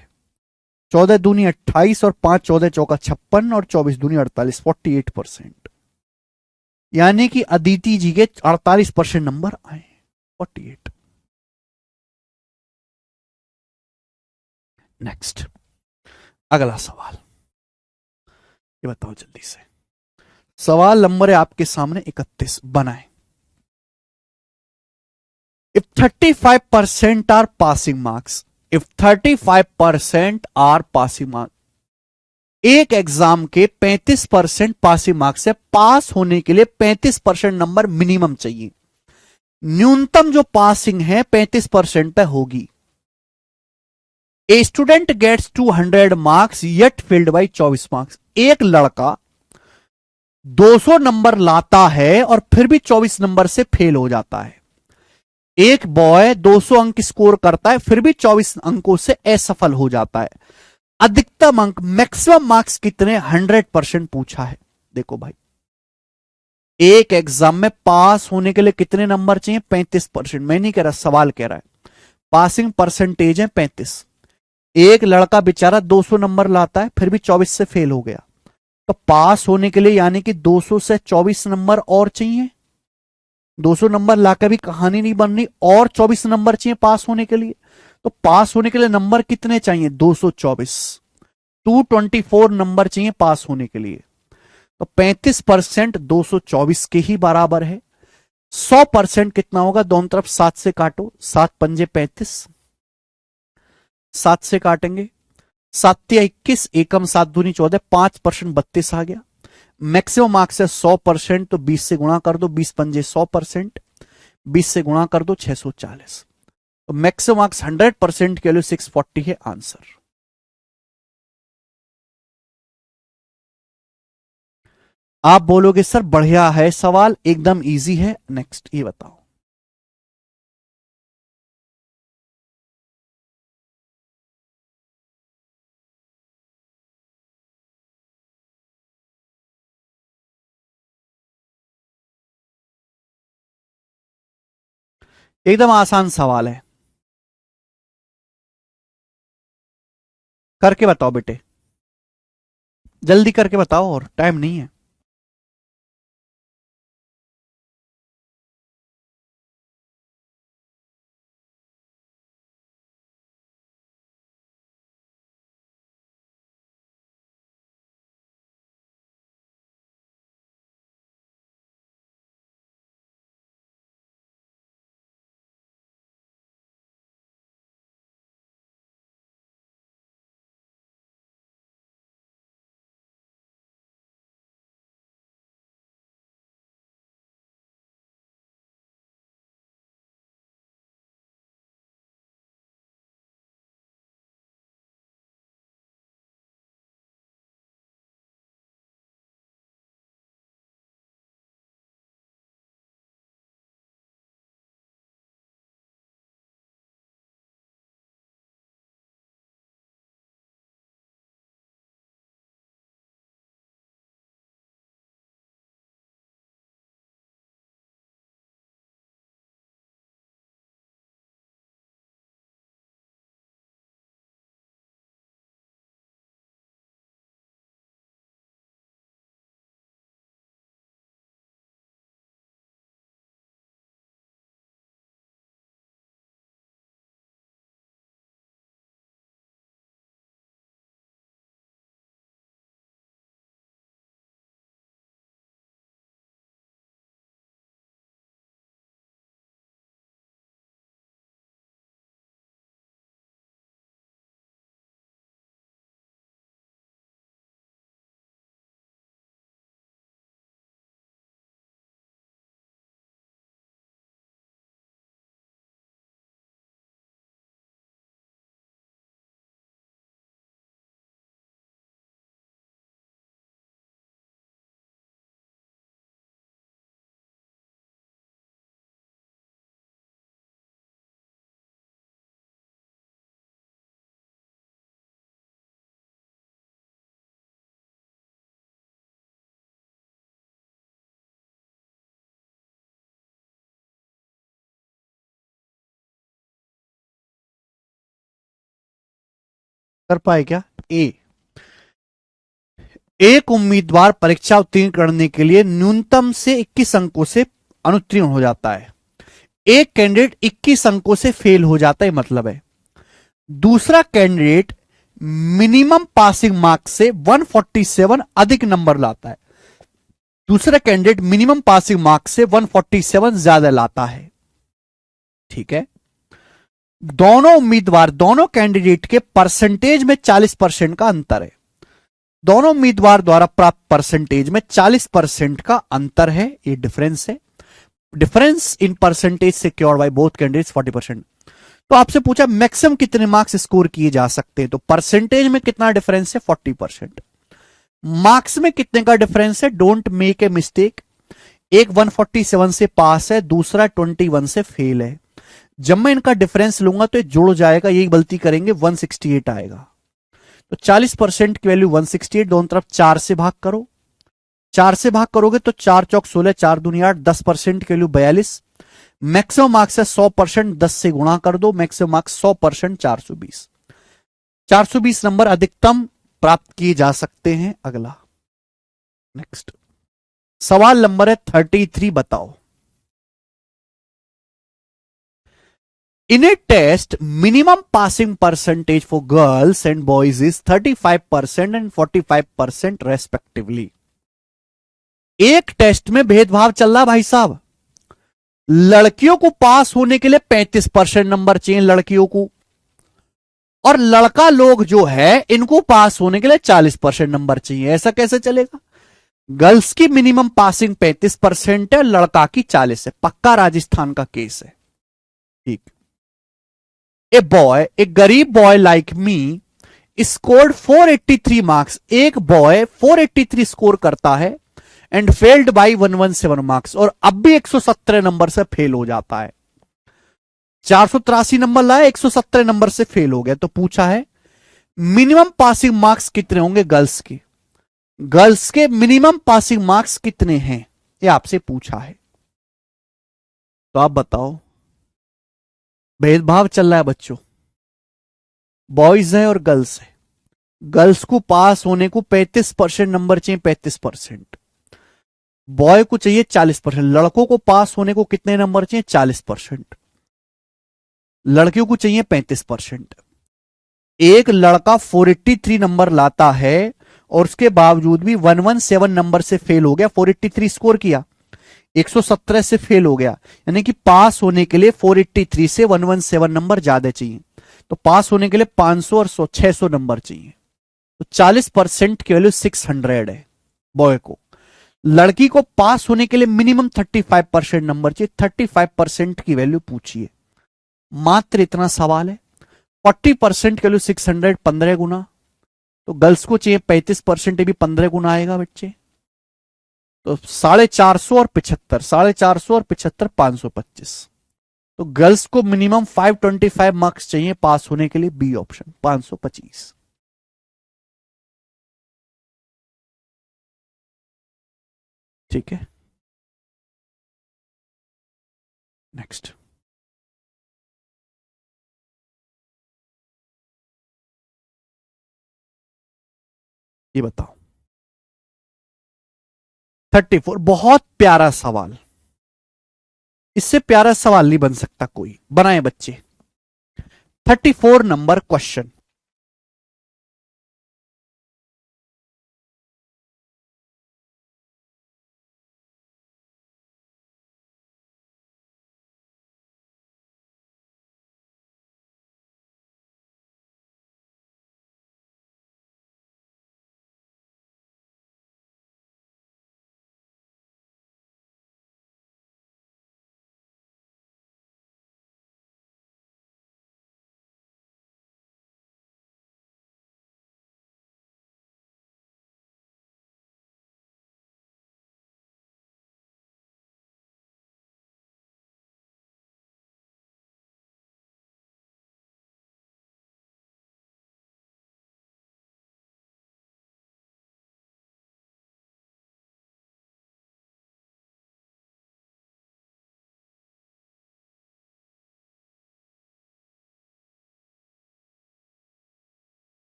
A: 14 दूनी 28 और 5 14 चौका 56 और 24 दूनी 48, 48%। यानी कि अदिति जी के 48% नंबर आए, 48। नेक्स्ट, अगला सवाल, ये बताओ जल्दी से। सवाल नंबर है आपके सामने 31, बनाए। If 35% are passing marks, if 35% are passing marks, एक एग्जाम के 35% पासिंग मार्क्स है, पास होने के लिए 35% नंबर मिनिमम चाहिए। न्यूनतम जो पासिंग है 35% पे होगी। A student gets 200 marks yet failed by 24 marks. एक लड़का 200 नंबर लाता है और फिर भी 24 नंबर से फेल हो जाता है। एक बॉय 200 अंक स्कोर करता है, फिर भी 24 अंकों से असफल हो जाता है। अधिकतम अंक, मैक्सिमम मार्क्स कितने? 100% पूछा है। देखो भाई, एक एग्जाम में पास होने के लिए कितने नंबर चाहिए? 35%। मैं नहीं कह रहा, सवाल कह रहा है। पासिंग परसेंटेज है 35। एक लड़का बेचारा 200 नंबर लाता है, फिर भी 24 से फेल हो गया, तो पास होने के लिए यानी कि 200 से 24 नंबर और चाहिए। 200 नंबर लाकर भी कहानी नहीं बन रही, और 24 नंबर चाहिए पास होने के लिए। तो पास होने के लिए नंबर कितने चाहिए? 224, 224 नंबर चाहिए पास होने के लिए। तो 35% 224 के ही बराबर है। 100% कितना होगा? दोनों तरफ 7 से काटो, 7 पंजे 35, 7 से काटेंगे, 7 या 21, एकम 7 दूनी 14, 5% 32 आ गया। मैक्सिमम मार्क्स है 100%, तो 20 से गुणा कर दो, 20 पंजे 100%, 20 से गुणा कर दो 640। तो मैक्सिमम मार्क्स 100% के लिए 640 है आंसर। आप बोलोगे सर बढ़िया है सवाल, एकदम इजी है। नेक्स्ट ये बताओ। एकदम आसान सवाल है, करके बताओ बेटे, जल्दी करके बताओ, और टाइम नहीं है। कर पाए क्या? ए, एक उम्मीदवार परीक्षा उत्तीर्ण करने के लिए न्यूनतम से 21 अंकों से अनुत्तीर्ण हो जाता है। एक कैंडिडेट 21 अंकों से फेल हो जाता है, मतलब है। दूसरा कैंडिडेट मिनिमम पासिंग मार्क्स से 147 अधिक नंबर लाता है। दूसरा कैंडिडेट मिनिमम पासिंग मार्क्स से 147 ज्यादा लाता है। ठीक है। दोनों उम्मीदवार, दोनों कैंडिडेट के परसेंटेज में 40% का अंतर है। दोनों उम्मीदवार द्वारा प्राप्त परसेंटेज में 40% का अंतर है, ये डिफरेंस है। Difference in percentage secured by both candidates 40%। तो आपसे पूछा मैक्सिमम कितने मार्क्स स्कोर किए जा सकते हैं, तो परसेंटेज में कितना डिफरेंस है? 40%। मार्क्स में कितने का डिफरेंस है? Don't make a mistake. एक 147 से पास है, दूसरा 21 से फेल है। जब मैं इनका डिफरेंस लूंगा तो ये जुड़ जाएगा, यही गलती करेंगे, 168 आएगा। तो 40% की वैल्यू 168, दोनों तरफ 4 से भाग करो। 4 से भाग करोगे तो 4 चौक 16, 4 दूनी 8, 10% की वैल्यू 42। मैक्सिमम मार्क्स है 100%, 10 से गुणा कर दो, मैक्सिमम मार्क्स 100%, 420। 420 नंबर अधिकतम प्राप्त किए जा सकते हैं। अगला, नेक्स्ट सवाल नंबर है 33, बताओ। In a test, minimum passing percentage for girls and boys is 35% and 45% respectively. एक टेस्ट में भेदभाव चल रहा भाई साहब। लड़कियों को पास होने के लिए 35% नंबर चाहिए लड़कियों को, और लड़का लोग जो है इनको पास होने के लिए 40% नंबर चाहिए। ऐसा कैसे चलेगा? गर्ल्स की मिनिमम पासिंग 35% है, लड़का की 40 है। पक्का राजस्थान का केस है। ठीक। ए बॉय, ए गरीब boy like me scored 483 marks. एक बॉय 483 स्कोर करता है एंड फेल्ड बाई 117 मार्क्स, और अब भी 117 नंबर से फेल हो जाता है। 483 नंबर लाया, 117 नंबर से फेल हो गया। तो पूछा है मिनिमम पासिंग मार्क्स कितने होंगे गर्ल्स के? गर्ल्स के मिनिमम पासिंग मार्क्स कितने हैं, ये आपसे पूछा है। तो आप बताओ। भेदभाव चल रहा है बच्चों, बॉयज है और गर्ल्स है। गर्ल्स को पास होने को 35% नंबर चाहिए, 35%। बॉय को चाहिए 40%। लड़कों को पास होने को कितने नंबर चाहिए? 40%। लड़कियों को चाहिए 35%। एक लड़का 483 नंबर लाता है और उसके बावजूद भी 117 नंबर से फेल हो गया। 483 स्कोर किया, 117 से फेल हो गया, यानी कि पास होने के लिए 483 से 117 नंबर ज्यादा चाहिए। तो पास होने के लिए 500 और 600 नंबर चाहिए। तो 40% की वैल्यू 600 है बॉय को। लड़की को पास होने के लिए मिनिमम 35% नंबर चाहिए। 35% की वैल्यू पूछिए, मात्र इतना सवाल है। 40% की वैल्यू 600, 15 गुना। तो गर्ल्स को चाहिए 35%, भी 15 गुना आएगा बच्चे। तो 450 और 75, 450 और 75, 525। तो गर्ल्स को मिनिमम 525 मार्क्स चाहिए पास होने के लिए, बी ऑप्शन 525। ठीक है, नेक्स्ट। ये बताओ 34, बहुत प्यारा सवाल। इससे प्यारा सवाल नहीं बन सकता कोई, बनाए बच्चे। 34 नंबर क्वेश्चन।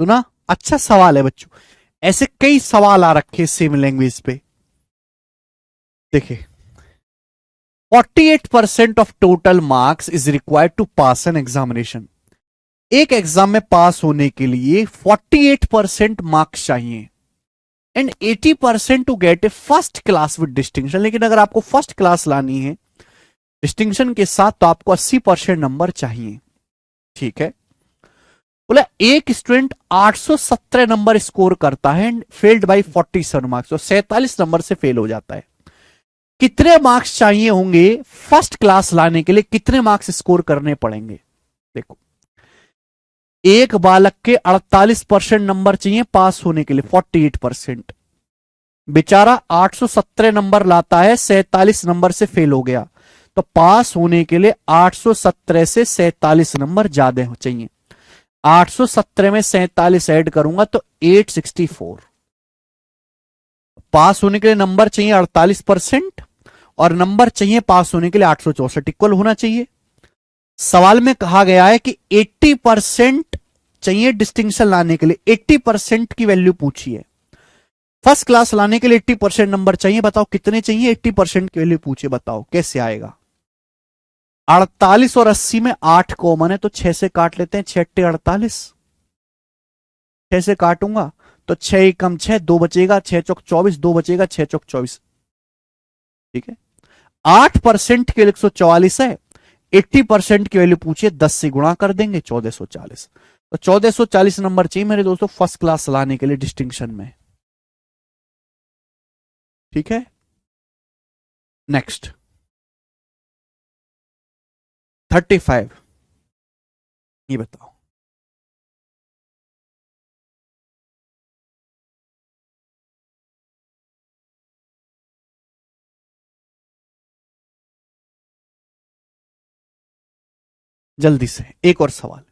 A: सुना? अच्छा सवाल है बच्चों, ऐसे कई सवाल आ रखे सेम लैंग्वेज पे। देखिए, 48% of total marks is required to pass an examination. एक एग्जाम में पास होने के लिए 48% मार्क्स चाहिए and 80% to get a first class with distinction. लेकिन अगर आपको फर्स्ट क्लास लानी है डिस्टिंक्शन के साथ तो आपको 80% नंबर चाहिए। ठीक है, बोला एक स्टूडेंट 817 नंबर स्कोर करता है एंड फेल्ड बाई 47 मार्क्स, तो 47 नंबर से फेल हो जाता है। कितने मार्क्स चाहिए होंगे फर्स्ट क्लास लाने के लिए, कितने मार्क्स स्कोर करने पड़ेंगे? देखो, एक बालक के 48% नंबर चाहिए पास होने के लिए, 48%। बेचारा 817 नंबर लाता है, 47 नंबर से फेल हो गया, तो पास होने के लिए 817 से 47 नंबर ज्यादा चाहिए। 817 में 47 ऐड करूंगा तो 864। पास होने के लिए नंबर चाहिए 48% और नंबर चाहिए पास होने के लिए 864, इक्वल होना चाहिए। सवाल में कहा गया है कि 80% चाहिए डिस्टिंक्शन लाने के लिए, 80% की वैल्यू पूछी है। फर्स्ट क्लास लाने के लिए 80% नंबर चाहिए, बताओ कितने चाहिए? 80% की वैल्यू पूछे, बताओ कैसे आएगा? 48 और 80 में 8 कॉमन है तो 6 से काट लेते हैं, 6 48, 6 से काटूंगा तो 6 एकम 6, 2 बचेगा, 6 चौक 24, 2 बचेगा, 6 चौक 24। ठीक है, 8% के लिए 144 है, 80% की वैल्यू पूछिए, 10 से गुणा कर देंगे 1440। तो 1440 नंबर चाहिए मेरे दोस्तों फर्स्ट क्लास लाने के लिए डिस्टिंक्शन में। ठीक है, नेक्स्ट 35, ये बताओ। जल्दी से एक और सवाल।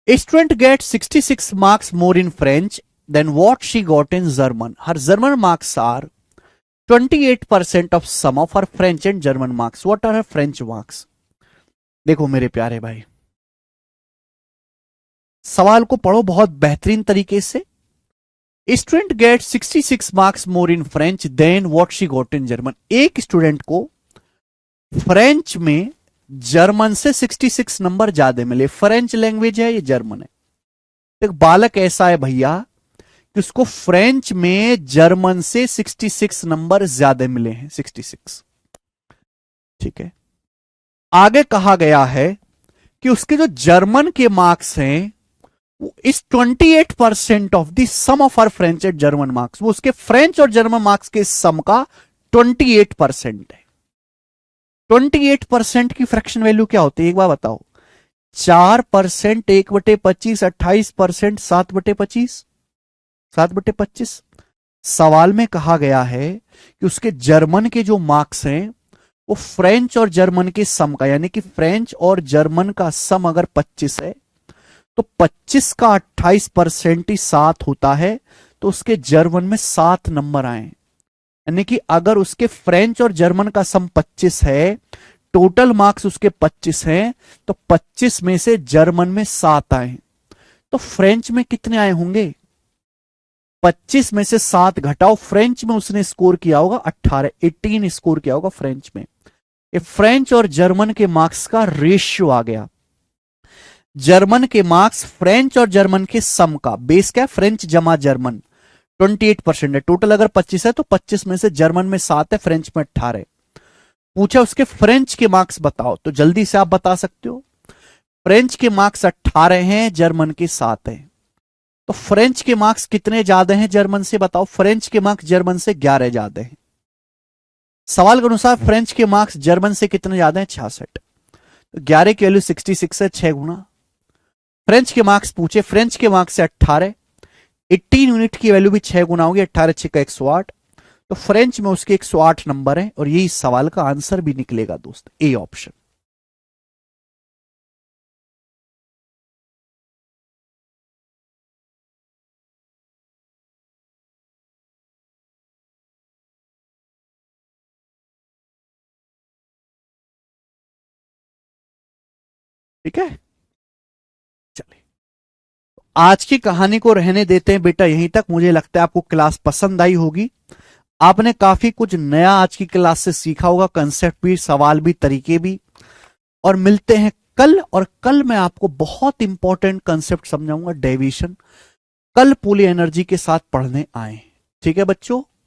A: A student gets 66 marks more in French than what she got in German. Her German marks are 28% of sum of her French and German marks. What are her French marks? देखो मेरे प्यारे भाई, सवाल को पढ़ो बहुत बेहतरीन तरीके से। Student get 66 marks more in French than what she got in German. एक स्टूडेंट को फ्रेंच में जर्मन से 66 नंबर ज्यादा मिले। फ्रेंच लैंग्वेज है, ये जर्मन है। एक बालक ऐसा है भैया कि उसको फ्रेंच में जर्मन से 66 नंबर ज्यादा मिले हैं, 66। ठीक है, आगे कहा गया है कि उसके जो जर्मन के मार्क्स हैं वो इस 28% of the sum of our French and German marks, वो उसके फ्रेंच और जर्मन मार्क्स के सम का 28% है। 28% की फ्रैक्शन वैल्यू क्या होती है एक बार बताओ? 4%, 1/25, 28%, 7/25, 7/25। सवाल में कहा गया है कि उसके जर्मन के जो मार्क्स हैं वो फ्रेंच और जर्मन के सम का, यानी कि फ्रेंच और जर्मन का सम अगर 25 है तो 25 का 28% ही 7 होता है, तो उसके जर्मन में 7 नंबर आए। यानी कि अगर उसके फ्रेंच और जर्मन का सम 25 है, टोटल मार्क्स उसके 25 हैं, तो 25 में से जर्मन में 7 आए, तो फ्रेंच में कितने आए होंगे? 25 में से 7 घटाओ, फ्रेंच में उसने स्कोर किया होगा 18, 18 स्कोर किया होगा फ्रेंच में। ये फ्रेंच और जर्मन के मार्क्स का रेशियो आ गया। जर्मन के मार्क्स फ्रेंच और जर्मन के सम का, बेस क्या है? फ्रेंच जमा जर्मन, 28% है। टोटल अगर 25 है तो 25 में से जर्मन में 7 है, फ्रेंच में 18। पूछा उसके फ्रेंच के मार्क्स बताओ, तो जल्दी से आप बता सकते हो। फ्रेंच के मार्क्स 18 हैं, जर्मन के 7 हैं, तो फ्रेंच के मार्क्स कितने ज्यादा हैं जर्मन से? बताओ। फ्रेंच के मार्क्स जर्मन से 11 ज्यादा हैं। सवाल के अनुसार फ्रेंच के मार्क्स जर्मन से कितने ज्यादा हैं? 66। तो 11 की वैल्यू 66 है, 6 गुना। फ्रेंच के मार्क्स पूछे, फ्रेंच के मार्क्स से 18, 18 यूनिट की वैल्यू भी 6 गुना होगी, 18 6 का 108, तो फ्रेंच में उसके 108 नंबर है और यही सवाल का आंसर भी निकलेगा दोस्त, ए ऑप्शन। ठीक है, चलिए आज की कहानी को रहने देते हैं बेटा यहीं तक। मुझे लगता है आपको क्लास पसंद आई होगी। आपने काफी कुछ नया आज की क्लास से सीखा होगा, कंसेप्ट भी, सवाल भी, तरीके भी। और मिलते हैं कल, और कल मैं आपको बहुत इंपॉर्टेंट कंसेप्ट समझाऊंगा, डेविएशन। कल पूरी एनर्जी के साथ पढ़ने आए। ठीक है बच्चों।